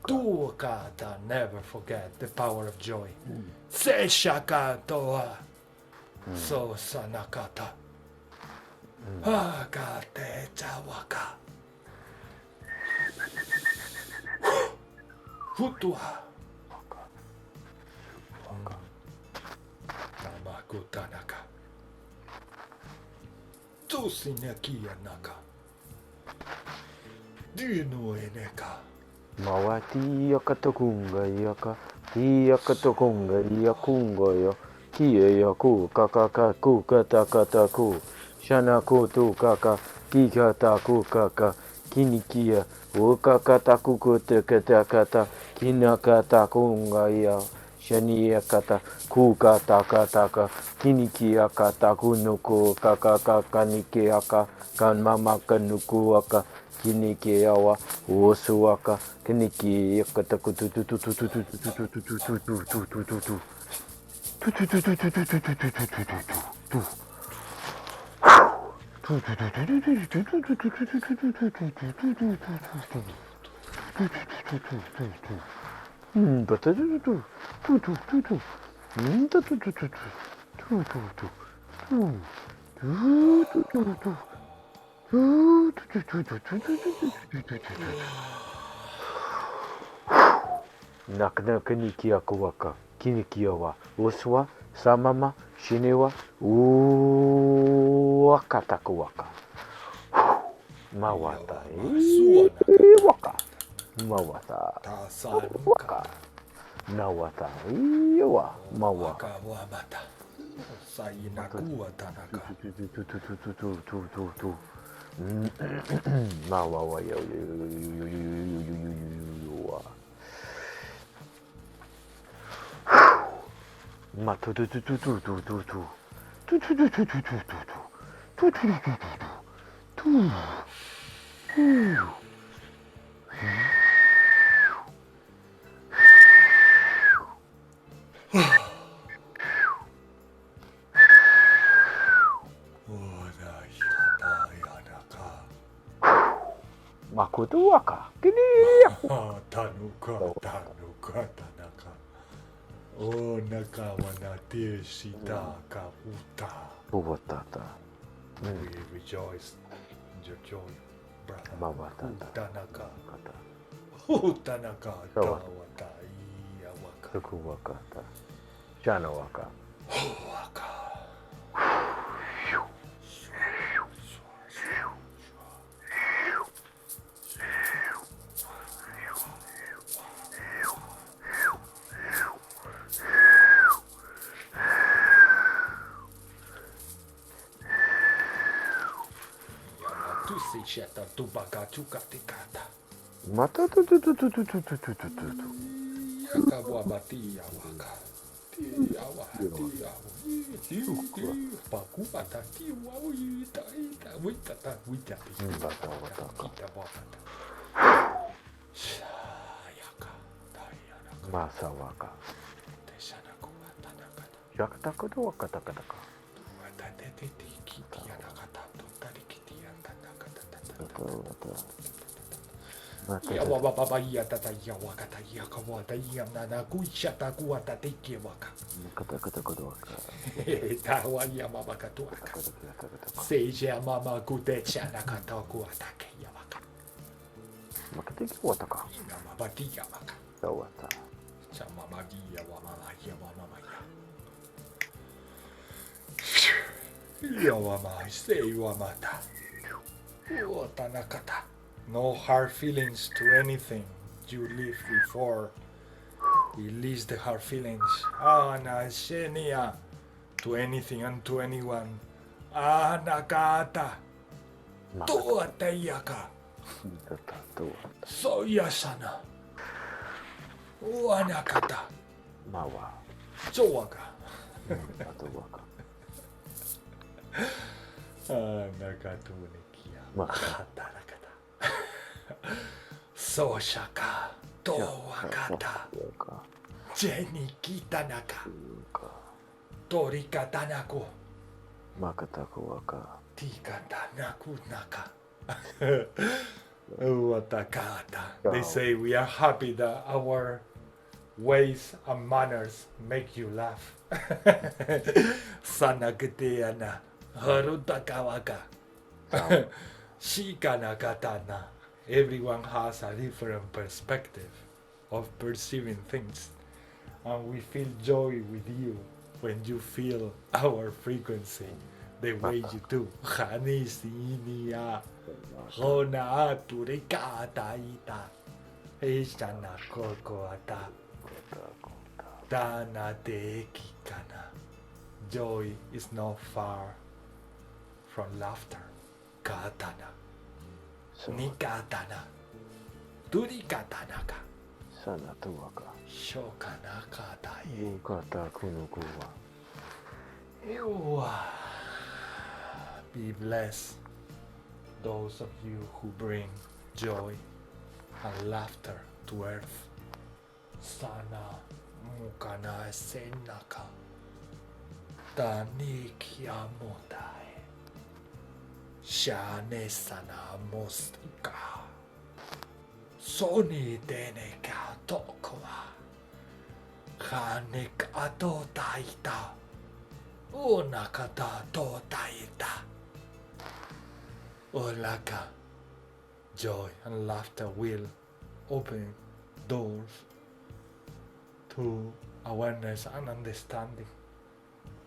Speaker 1: Tuokata, never forget the power of joy. Seshaka toa. So sanakata. Akate chawaka. Futua. Namakutanaka. Tusinakia naka. Dino eneka.
Speaker 2: Mawati yakatokunga yaka. Yakatokunga yakunga yo. Kie yaku kakaka ku katakata ku. Shana ku tu kaka. Kikata ku kaka. Kinikia. Ukakata ku kutekata. Kinakata kunga ya. Shania kata kukata kata kinikia kata kunuku kaka kaka nikiaka kan mama kanuku aka kinikia wa osuaka kinikia kata kutu tu tu tu tu tu tu tu tu tu tu tu tu tu tu tu Naknaka nikia kuwaka kinikia wa oswa samama shinewa wakata kuwaka mawata waka mawata waka nawata iwa mawaka
Speaker 1: Wamata. Sainakuwa tanaka.
Speaker 2: Mawawa yo ma tu tu tu tu tu tu tu tu tu tu tu tu tu tu tu tu tu makutu waka kini
Speaker 1: Tanuka tanaka. Oh nakawana te shita kaputa.
Speaker 2: Uwatata
Speaker 1: We rejoice in your joy, brother.
Speaker 2: mawatata
Speaker 1: Tanaka.
Speaker 2: kata
Speaker 1: Tanaka tawata iawaka.
Speaker 2: tuku wakata shana waka
Speaker 1: Waka. Sheta tubaka chukatikata.
Speaker 2: mata tu tu tu tu tu tu tu tu tu tu
Speaker 1: Yakabwa batia waka. Tiawa. Pakubata tiwa wita wita wita.
Speaker 2: bata wataka
Speaker 1: Shayaka. Tayana.
Speaker 2: masa waka
Speaker 1: Teshana kubata nakata.
Speaker 2: shakata tu wakata kata
Speaker 1: Wata tete kiti yanakata. Tarikiti yanakata. Ya baba baba ya tata ya wakata ya kawata ya nana kuishata kuata teke waka.
Speaker 2: kata waka
Speaker 1: Tawa ya mama katuaka. Seja mama kutecha nakata kuata ke ya waka.
Speaker 2: makatiki wataka
Speaker 1: Ina mabati ya waka.
Speaker 2: wata
Speaker 1: Cha mama dia wa mama ya wa mama ya. Ya wa mama sei wa mata. Wata nakata. No hard feelings to anything you live before. Release the hard feelings. Na shenia to anything and to anyone. Nakata. Tuatayaka.
Speaker 2: Tatatua.
Speaker 1: Soyasana. Wanakata.
Speaker 2: Mawa.
Speaker 1: Chowaka.
Speaker 2: Matuwaka.
Speaker 1: Nakatunikia.
Speaker 2: Maka.
Speaker 1: Tarakata. Soshaka. Towakata. Jenikita naka. Torikata nako.
Speaker 2: Makatakuwaka.
Speaker 1: Tikata naku naka. Watakata. They say we are happy that our ways and manners make you laugh. Sanagateana. Harutakawaka. Shikanakatana. Everyone has a different perspective of perceiving things. And we feel joy with you when you feel our frequency the way you do. Hanisinia. Hona turikata ita. Ishana kokoata. Dana dekikana. Joy is not far from laughter. Katana. Nikatana. Turikatanaka.
Speaker 2: Sanatuwaka.
Speaker 1: Shokana katai.
Speaker 2: Yukata kunukuwa.
Speaker 1: Be blessed, those of you who bring joy and laughter to earth. Sana mukana senaka. Tanikia motai. Shane sana mostika. Soni deneka tokoa. Hanek ato taita. Unakata to taita. Olaka. Joy and laughter will open doors to awareness and understanding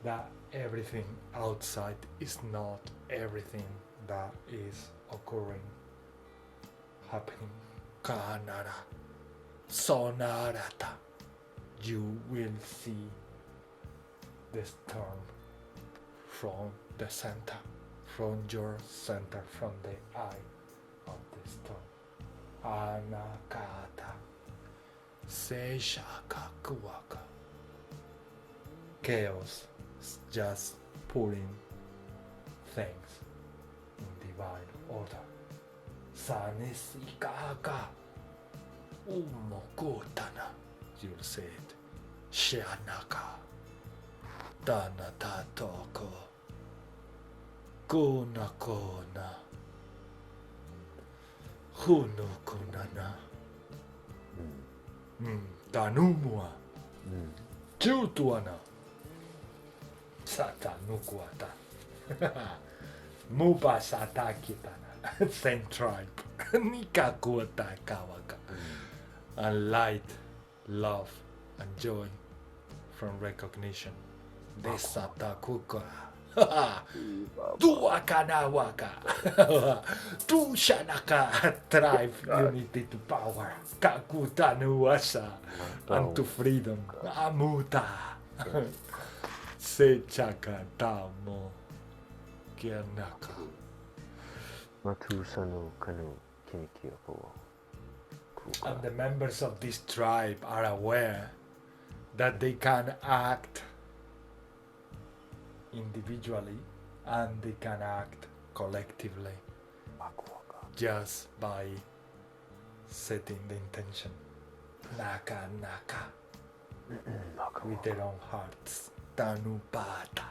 Speaker 1: that everything outside is not everything that is occurring, happening. Kanara, sonarata. You will see the storm from the center, from your center, from the eye of the storm. Anakata, seishaka kuwaka. Chaos is just putting things in divine order. Sanesikaka umokotana, you'll say it. Shanaka Tanatatoko Kunakona Hunukunana Tanumua Chutuana Satanukuata Muba Satakitana same tribe Nikakuata Kawaka and light, love and joy from recognition. Desata kuka. Tuakana waka. Tu shanaka tribe unity to power. Kakutanu asa and to freedom. Amuta. Sechaka tamo. Kianaka.
Speaker 2: Matusanu kanu kinikiapo.
Speaker 1: And the members of this tribe are aware that they can act individually and they can act collectively just by setting the intention. Naka naka. With their own hearts. Tanupata.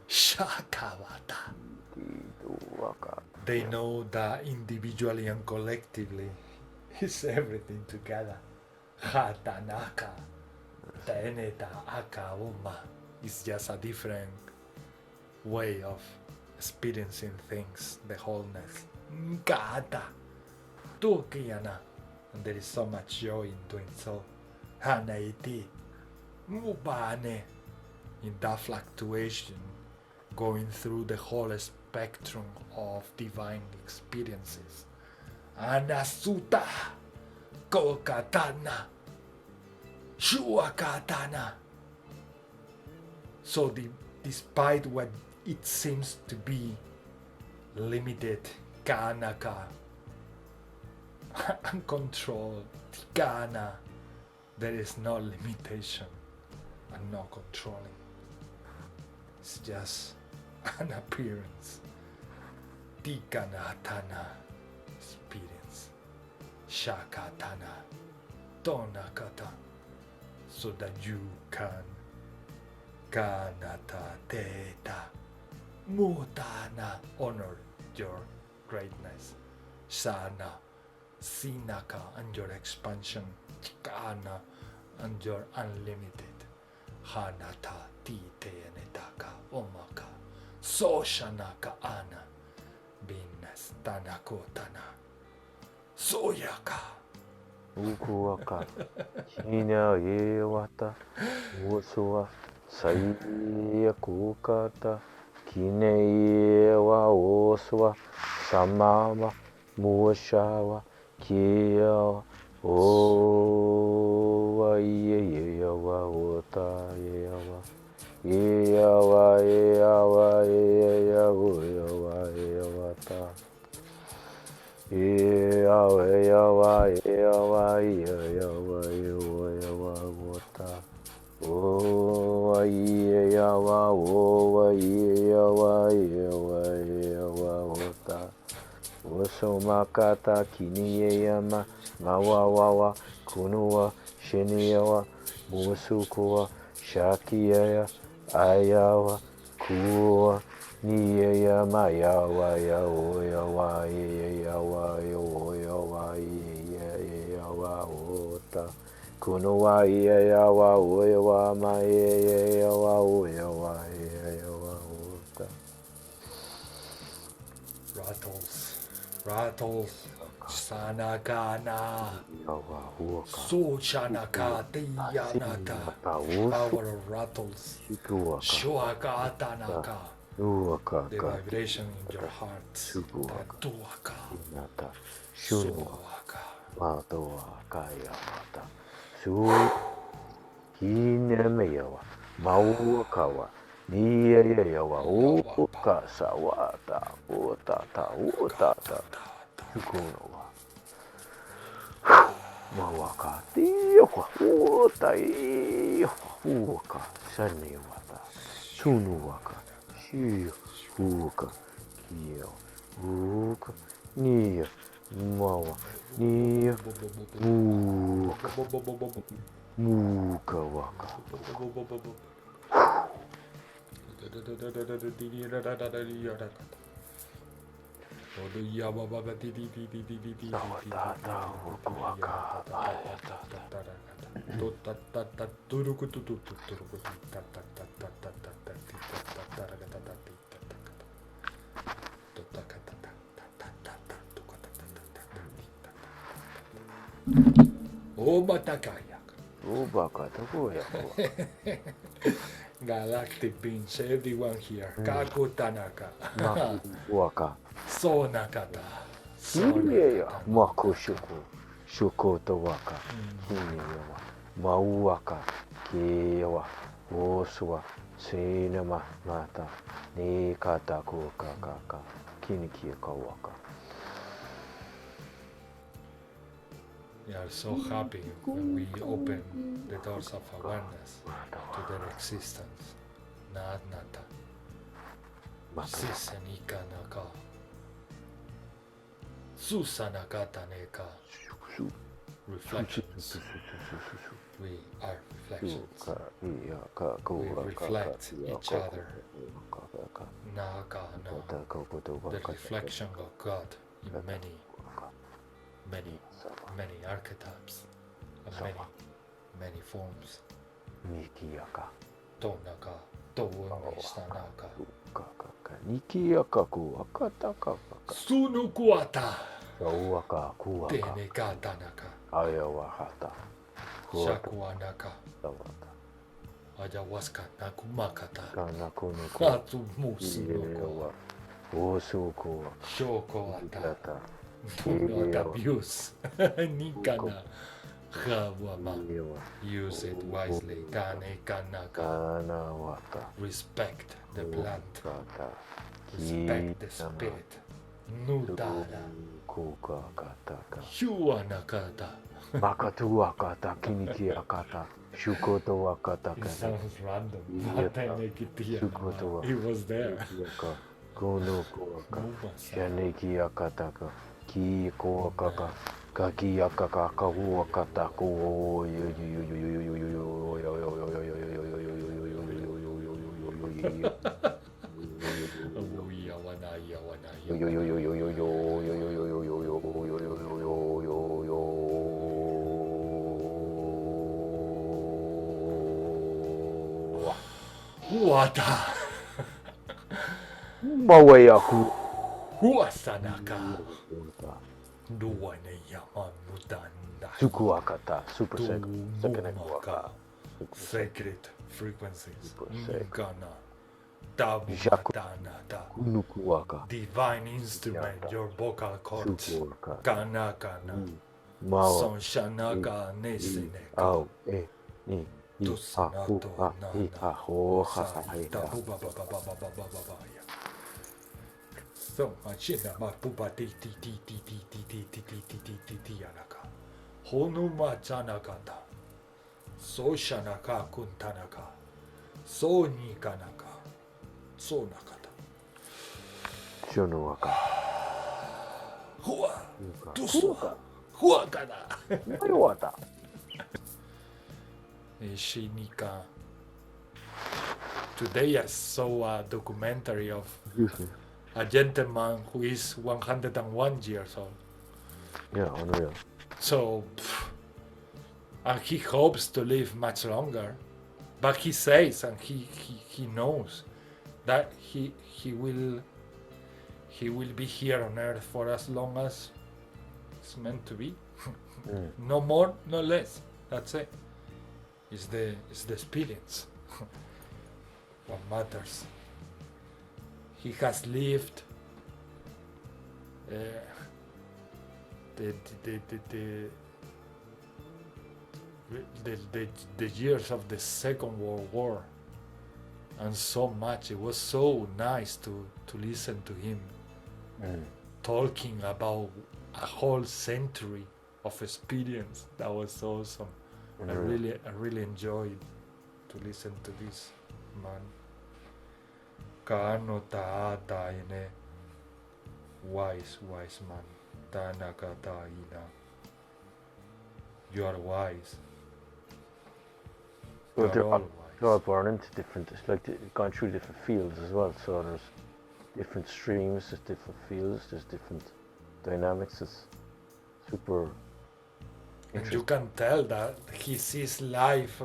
Speaker 1: Shakawata. They know that individually and collectively is everything together. Hatanaka. Teneta aka uma. It's just a different way of experiencing things, the wholeness. Nkata. Tukiyana. And there is so much joy in doing so. Hanaiti. Mubane. In that fluctuation, going through the whole spectrum of divine experiences. Anasuta. Kokatana. Shuakatana. So despite what it seems to be limited, kanaka, uncontrolled, tikana. There is no limitation and no controlling. It's just an appearance. Tikana tana experience. Shakatana tonakata. So that you can kanata teta mutana honor your greatness. Sana sinaka and your expansion. Chikana and your unlimited. Hanata tite netaka omaka. Soshanaka ana. Binnas tanakotana. Soyaka.
Speaker 2: Ukuaka. Hina ewata. Usua. Saya kukata. Kine ewa oswa. Samama. Mushawa. Kia. Owa yewa ota yewa. Yewa ta. Yewa ota. Owa yewa ota. Osomakata kiniyama mawawa kunua sheniyawa musukuwa shakiya ayawa kuwa niyama yawa ota kunua yawa oyawa ma yawa ota.
Speaker 1: Rattles, sanakana, sochanaka, tiyanata, power of rattles, shuakatanaka, the vibration in your heart, tatuaka, soaka,
Speaker 2: Mauakawa. Niyayawa uka sawata utata sukunowa mawakati yokwa utai uka saniwata sunuwaka shiyo uka kiyo uka niya mawa niya muka waka
Speaker 1: Galactic beings, everyone here. Kaku Tanaka. Sonakata.
Speaker 2: Makushuku. Shukoto waka. Hiniyawa. Mauaka. Kiyawa. Oswa. Sinema mata. Nikata kuka kaka. Kinikia kawaka.
Speaker 1: We are so happy when we open the doors of awareness to their existence. Nata. Sisanika naka. Susanakata neka. Reflections. We are reflections. We reflect each other. Naka no. The reflection of God in many archetypes and many forms.
Speaker 2: Nikiyaka.
Speaker 1: Tonaka, Toonishtanaka.
Speaker 2: Nikiyaka kuakataka.
Speaker 1: Sunukuata.
Speaker 2: Sauaka kuaka.
Speaker 1: Tenekatanaka.
Speaker 2: Ayawahata.
Speaker 1: Shakuanaka. Ayahuasca nakumakata.
Speaker 2: Kanakunuku.
Speaker 1: Katumusunuko.
Speaker 2: Osuku.
Speaker 1: Shokoata. Do not abuse. Nikana. Hawama. Use it wisely. Kane kanaka. Respect the plant. Respect the spirit. Nutara.
Speaker 2: Kuka kataka.
Speaker 1: Shuanakata.
Speaker 2: Makatu akata kiniki akata. Shukoto akata
Speaker 1: It
Speaker 2: kana.
Speaker 1: sounds random,
Speaker 2: Yeah.
Speaker 1: but I make it clear.
Speaker 2: Shukoto.
Speaker 1: It was there.
Speaker 2: Yaka. Kono koaka.
Speaker 1: Mumasa.
Speaker 2: Shaneki akataka. Ki koaka. Kaki akaka kahu akata ko.
Speaker 1: Wata.
Speaker 2: Mawayaku.
Speaker 1: Huasanaka. Duane Yamanutanda.
Speaker 2: Sukuakata. Super second waka.
Speaker 1: Sacred frequencies.
Speaker 2: Super
Speaker 1: Ngana. Tabumatanata.
Speaker 2: Kunukuaka.
Speaker 1: Divine instrument, your vocal cords.
Speaker 2: Sukuaka.
Speaker 1: Kana kana.
Speaker 2: Mawa.
Speaker 1: Son shanaka neseneka.
Speaker 2: Au. Ni.
Speaker 1: Tusanato nana.
Speaker 2: Ho ha ha
Speaker 1: So machina ma pupa ti anaka. Honuma chanakata. So shanaka kuntanaka. So nikanaka. So nakata.
Speaker 2: Shonuaka.
Speaker 1: Hua. Tusua. Hua kana.
Speaker 2: Mayuata.
Speaker 1: Shinika. Today I saw a documentary of a gentleman who is 101 years old.
Speaker 2: Yeah, unreal.
Speaker 1: So, and he hopes to live much longer. But he says, and he knows that he will be here on earth for as long as it's meant to be. No more, no less. That's it. It's the experience. What matters. He has lived the years of the Second World War, and so much. It was so nice to listen to him talking about a whole century of experience. That was awesome. I really enjoyed to listen to this man. Kano taata ine, wise man. Tanaka taina. You are wise.
Speaker 2: Well,
Speaker 1: They're all
Speaker 2: they're all
Speaker 1: wise.
Speaker 2: born into different, it's like gone through different fields as well. So there's different streams, there's different fields, there's different dynamics. It's super
Speaker 1: And you can tell that he sees life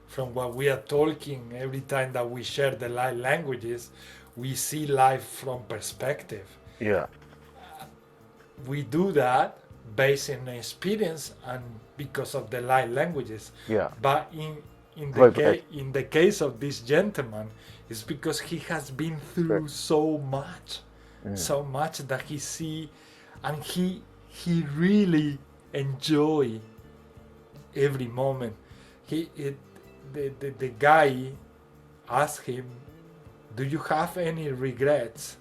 Speaker 1: from what we are talking. Every time that we share the light languages, we see life from perspective.
Speaker 2: Yeah.
Speaker 1: We do that based on experience and because of the light languages.
Speaker 2: Yeah.
Speaker 1: But in the case of this gentleman, it's because he has been through so much that he see, and he really enjoy every moment. The guy asked him, "Do you have any regrets?"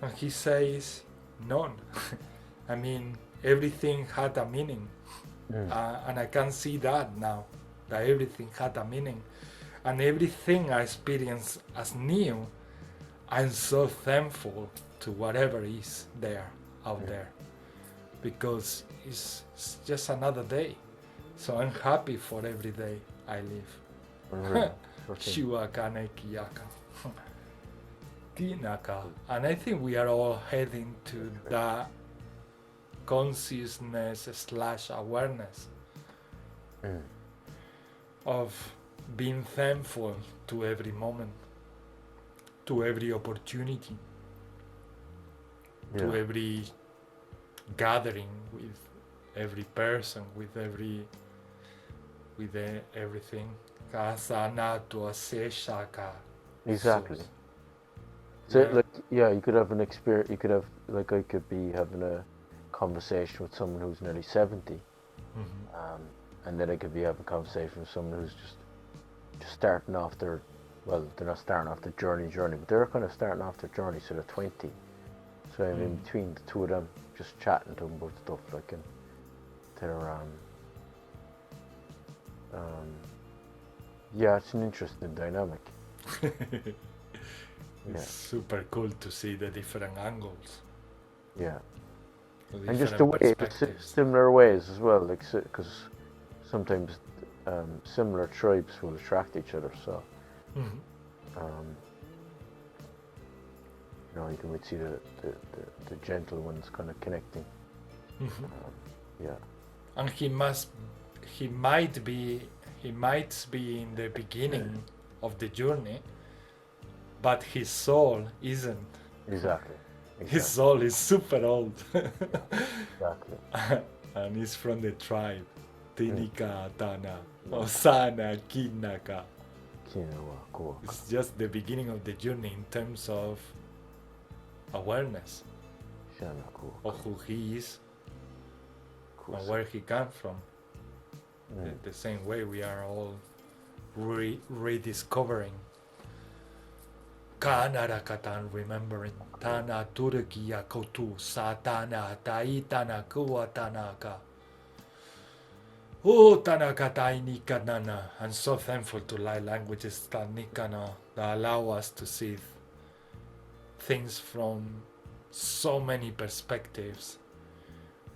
Speaker 1: And he says, "None." I mean, everything had a meaning, and I can see that now, that everything had a meaning, and everything I experience as new, I'm so thankful to whatever is there out there, because it's just another day. So I'm happy for every day I live. Shiwa kanekiyaka. Tinaka. And I think we are all heading to that consciousness / awareness of being thankful to every moment, to every opportunity, to every gathering with every person, with everything.
Speaker 2: Exactly. So you could have an experience. You could have, like, I could be having a conversation with someone who's nearly 70, and then I could be having a conversation with someone who's just starting off they're not starting off the journey, but they're kind of starting off their journey, so they're 20. So I'm in between the two of them, just chatting to them about stuff like, and they're yeah, it's an interesting dynamic.
Speaker 1: It's super cool to see the different angles.
Speaker 2: Yeah.
Speaker 1: The
Speaker 2: And just the
Speaker 1: different
Speaker 2: way,
Speaker 1: perspectives.
Speaker 2: similar ways as well, like, because sometimes similar tribes will attract each other, so
Speaker 1: Mhm.
Speaker 2: you know, you can see the gentle ones kind of connecting.
Speaker 1: Mhm.
Speaker 2: Yeah.
Speaker 1: And he might be in the beginning of the journey, but his soul isn't.
Speaker 2: Exactly.
Speaker 1: His soul is super old.
Speaker 2: Exactly.
Speaker 1: And he's from the tribe. Tinika Tana, Osana Kinaka. It's just the beginning of the journey in terms of awareness of who he is and where he comes from. The same way we are all rediscovering Kanara Katan, remembering Tana Turkiya Kotu Satana Taitana Kuwatanaka. Oh, Tanaka Tainikanana. I'm so thankful to light languages Tanikana that allow us to see things from so many perspectives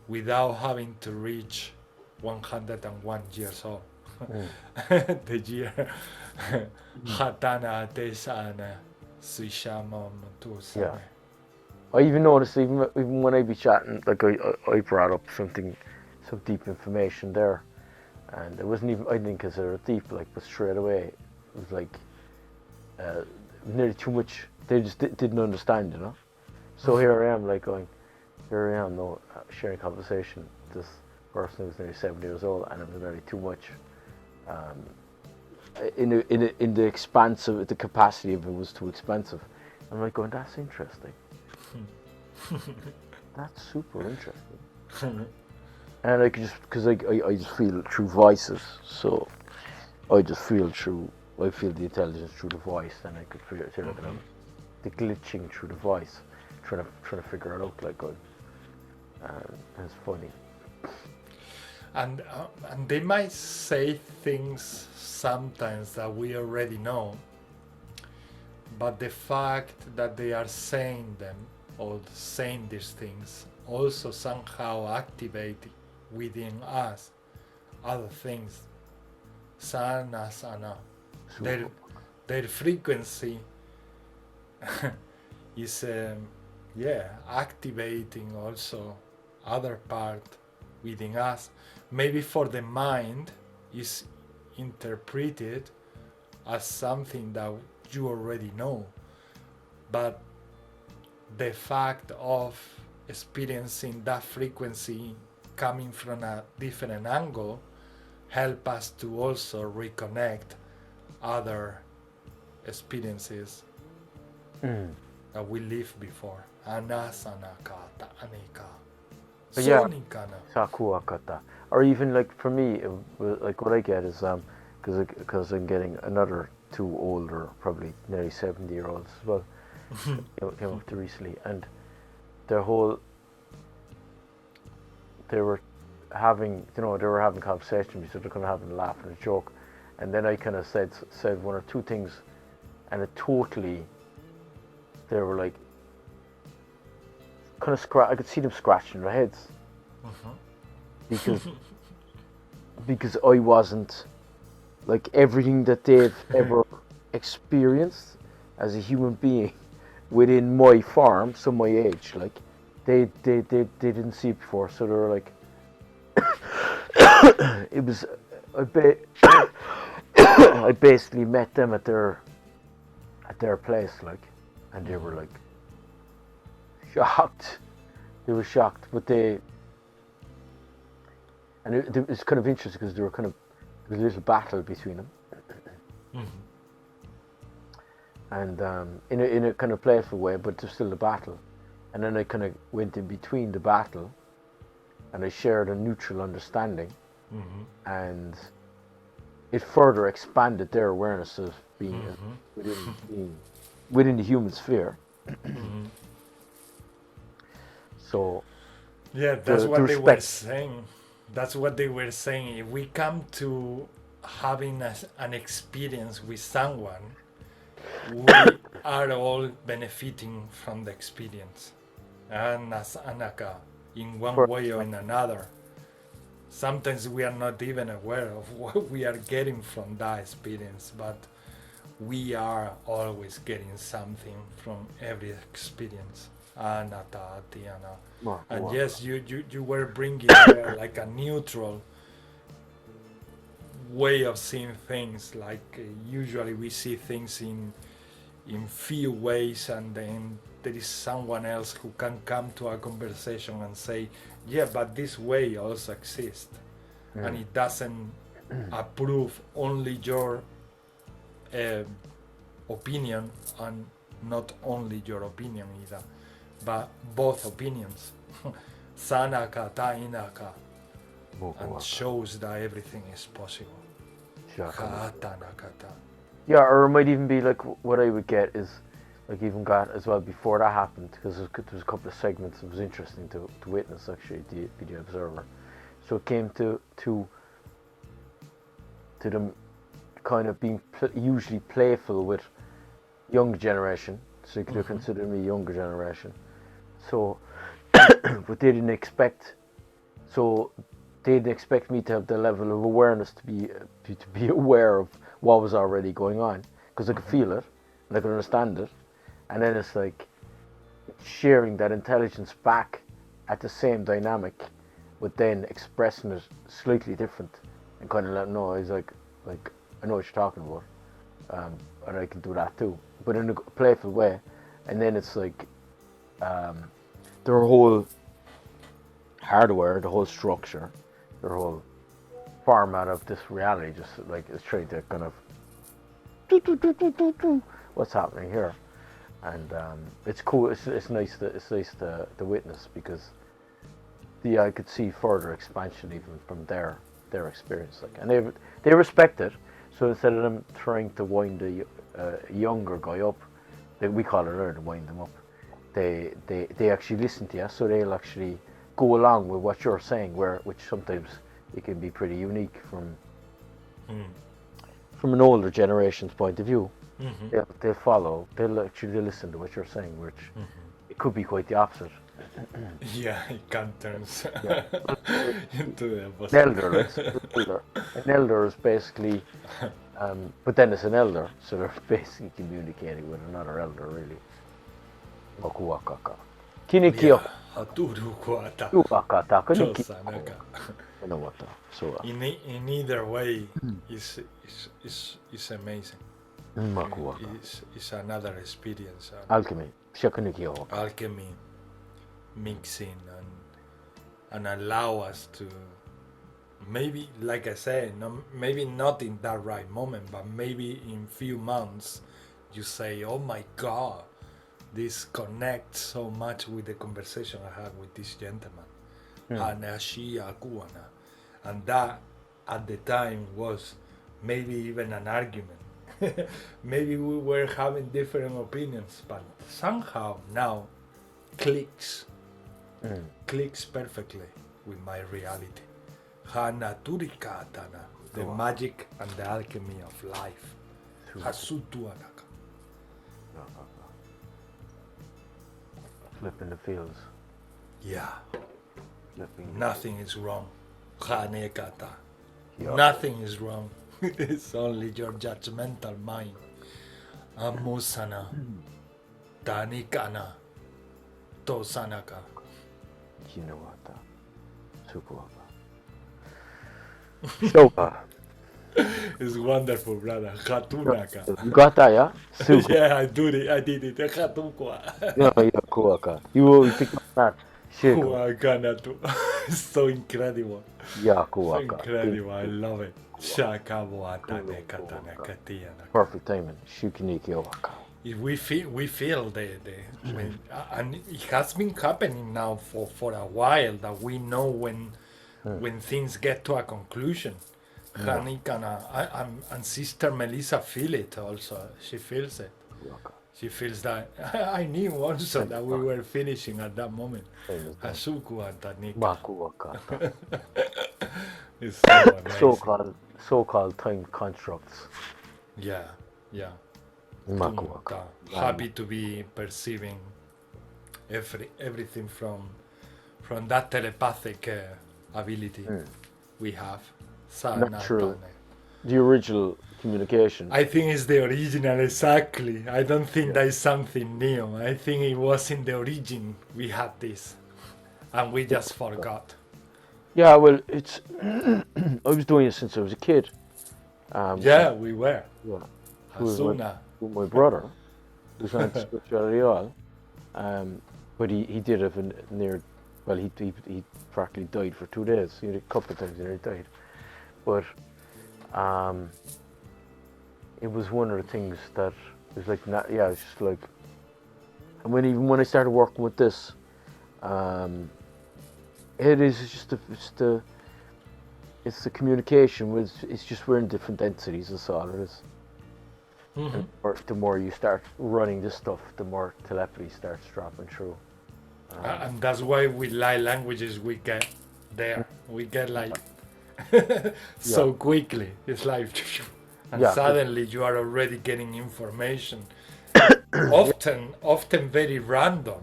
Speaker 1: without having to reach 101 years old. The year Hatana Tesana Suishamam Tusane.
Speaker 2: Yeah. I even noticed, even when I be chatting, like I brought up some deep information there, and it wasn't even, I didn't consider it deep, like, but straight away it was like nearly too much. They just didn't understand, you know. So here I am, like sharing conversation. This person who's nearly 70 years old, and it was nearly too much. In the expanse of the capacity of it was too expensive. I'm like going, that's interesting. That's super interesting. And I could just, because I just feel it through voices, so I just feel the intelligence through the voice, and I could feel the glitching through the voice, trying to figure it out, like going, and it's funny.
Speaker 1: And they might say things sometimes that we already know, but the fact that they are saying them or saying these things also somehow activate within us other things. Sana. Their frequency is activating also other part within us. Maybe for the mind is interpreted as something that you already know, but the fact of experiencing that frequency coming from a different angle help us to also reconnect other experiences that we lived before. Anasanakata anika.
Speaker 2: Yeah, Sakuakata. Or even like for me, like what I get is because I'm getting another two older, probably nearly 70-year-olds as well, came up to recently, and they were having conversations, so they're kind of having a laugh and a joke, and then I kind of said one or two things, and it totally, they were like, kind of I could see them scratching their heads, because I wasn't, like, everything that they've ever experienced as a human being within my form, so my age, like, they didn't see it before, so they were like, it was, I basically met them at their place, like, and they were like shocked. They were shocked, but it's kind of interesting because there was a little battle between them, and in a kind of playful way, but there's still a battle. And then I kind of went in between the battle, and I shared a neutral understanding, and it further expanded their awareness of being within the human sphere. So
Speaker 1: Yeah, that's
Speaker 2: to
Speaker 1: what they were
Speaker 2: respect.
Speaker 1: saying. That's what they were saying. If we come to having an experience with someone, we are all benefiting from the experience. And as Anaka, in one
Speaker 2: For
Speaker 1: way or in another, sometimes we are not even aware of what we are getting from that experience, but we are always getting something from every experience. And yes, you were bringing there like a neutral way of seeing things. Like usually we see things in few ways, and then there is someone else who can come to a conversation and say, yeah, but this way also exists, and it doesn't approve only your opinion, and not only your opinion either, but both opinions. Sanaka tainaka, and shows that everything is possible.
Speaker 2: Yeah, or it might even be like what I would get is like even got as well before that happened, because there was a couple of segments that was interesting to witness actually, the Observer. So it came to them kind of being usually playful with younger generation, so you could consider me younger generation. So, but they didn't expect. So they'd expect me to have the level of awareness to be aware of what was already going on, because I could feel it and I could understand it, and then it's like sharing that intelligence back at the same dynamic, but then expressing it slightly different and kind of letting know is like I know what you're talking about, and I can do that too, but in a playful way. And then it's like their whole hardware, the whole structure, their whole format of this reality just like is trying to kind of what's happening here, and it's cool. It's nice to witness, because I could see further expansion even from their experience, like, and they respect it. So instead of them trying to wind a younger guy up, we call it to wind them up, they actually listen to you, so they'll actually go along with what you're saying, which sometimes it can be pretty unique from an older generation's point of view. They'll follow, they'll listen to what you're saying, which it could be quite the opposite.
Speaker 1: Yeah, it can turn into the
Speaker 2: An
Speaker 1: opposite.
Speaker 2: elder, an elder is basically, but then it's an elder, so they're basically communicating with another elder, really. Makuakaka. Kinikio. Uakata.
Speaker 1: Tosanaka.
Speaker 2: So,
Speaker 1: In either way, is amazing. It's another experience.
Speaker 2: Alchemy. Shakunikio.
Speaker 1: Alchemy mixing and allow us to, maybe, like I said, maybe not in that right moment, but maybe in few months you say, oh my god, this connects so much with the conversation I had with this gentleman. And that at the time was maybe even an argument. Maybe we were having different opinions, but somehow now clicks perfectly with my reality. The magic and the alchemy of life.
Speaker 2: Flipping the fields.
Speaker 1: Yeah.
Speaker 2: Flipping.
Speaker 1: Nothing is wrong. Nothing is wrong. It's only your judgmental mind. Amusana. Tanikana. Tosanaka.
Speaker 2: Kinawata. Sukuapa. Shopa.
Speaker 1: It's wonderful, brother. Hatunaka.
Speaker 2: You got that, yeah? Suku.
Speaker 1: Yeah, I did it. Hatukwa.
Speaker 2: Yeah, Kuaka. You pick up that. Shit.
Speaker 1: It's so incredible.
Speaker 2: Yeah,
Speaker 1: So
Speaker 2: Kuaka.
Speaker 1: incredible. I love it.
Speaker 2: Perfect timing. Shukiniki Owaka.
Speaker 1: We feel the when, and it has been happening now for a while, that we know when things get to a conclusion. And Sister Melissa feel it also. She feels it. She feels that I knew also that we were finishing at that moment. Asuku and Tanika.
Speaker 2: Maku Akata.
Speaker 1: It's so amazing.
Speaker 2: So-called time constructs.
Speaker 1: Yeah, yeah.
Speaker 2: Maku Akata.
Speaker 1: Happy to be perceiving everything from that telepathic ability we have.
Speaker 2: Natural. The original communication.
Speaker 1: I think it's the original, exactly. I don't think that is something new. I think it was in the origin we had this, and we just forgot.
Speaker 2: Yeah, well, it's. I was doing it since I was a kid.
Speaker 1: Yeah, we were.
Speaker 2: Yeah.
Speaker 1: Asuna.
Speaker 2: With my brother, who's not spirituality at all. But he did it near. Well, he practically died for 2 days. He had a couple of times he nearly died. But it was one of the things that was like, it's just like, and when I started working with this, it is just it's the communication with, it's just we're in different densities, that's all it is. And the more you start running this stuff, the more telepathy starts dropping through.
Speaker 1: And that's why with light languages we get there. We get like so quickly. It's like, and suddenly you are already getting information. often very random,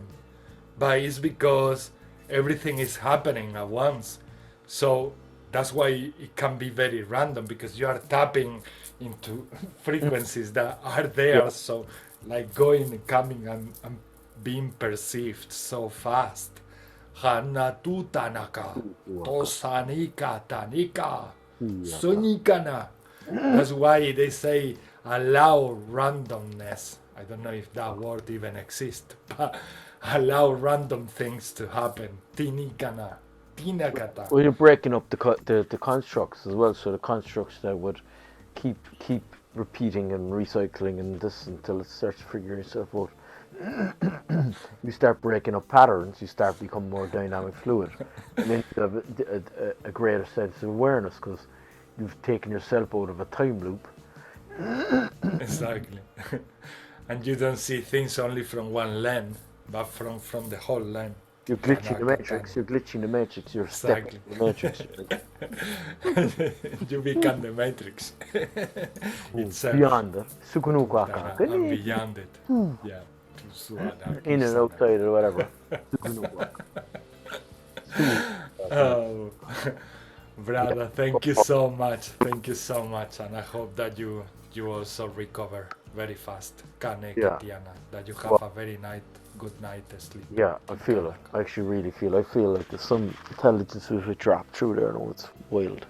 Speaker 1: but it's because everything is happening at once. So that's why it can be very random, because you are tapping into frequencies that are there. So like going and coming and being perceived so fast. Hanatu Tanaka, Tosanika Tanika, Sunikana. That's why they say allow randomness. I don't know if that word even exists, but allow random things to happen. Tinikana, Tinakata.
Speaker 2: Well, you're breaking up the constructs as well, so the constructs that would keep repeating and recycling and this until it starts figuring itself out. You start breaking up patterns, you start becoming more dynamic fluid, and then you have a greater sense of awareness because you've taken yourself out of a time loop.
Speaker 1: Exactly. And you don't see things only from one lens, but from the whole lens.
Speaker 2: You're glitching the matrix, you're
Speaker 1: Exactly.
Speaker 2: stepping in the matrix.
Speaker 1: You become the matrix. Itself.
Speaker 2: Beyond it.
Speaker 1: And beyond it. Yeah.
Speaker 2: In and outside or whatever.
Speaker 1: Oh, brother, thank you so much. Thank you so much, and I hope that you also recover very fast. Tiana, that you have a very good night sleep.
Speaker 2: Yeah, I feel it. I actually really feel it. I feel like there's some intelligence was dropped through there. No, it's wild.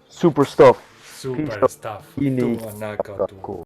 Speaker 2: Super stuff.
Speaker 1: Super stuff.
Speaker 2: Unique.
Speaker 1: Cool.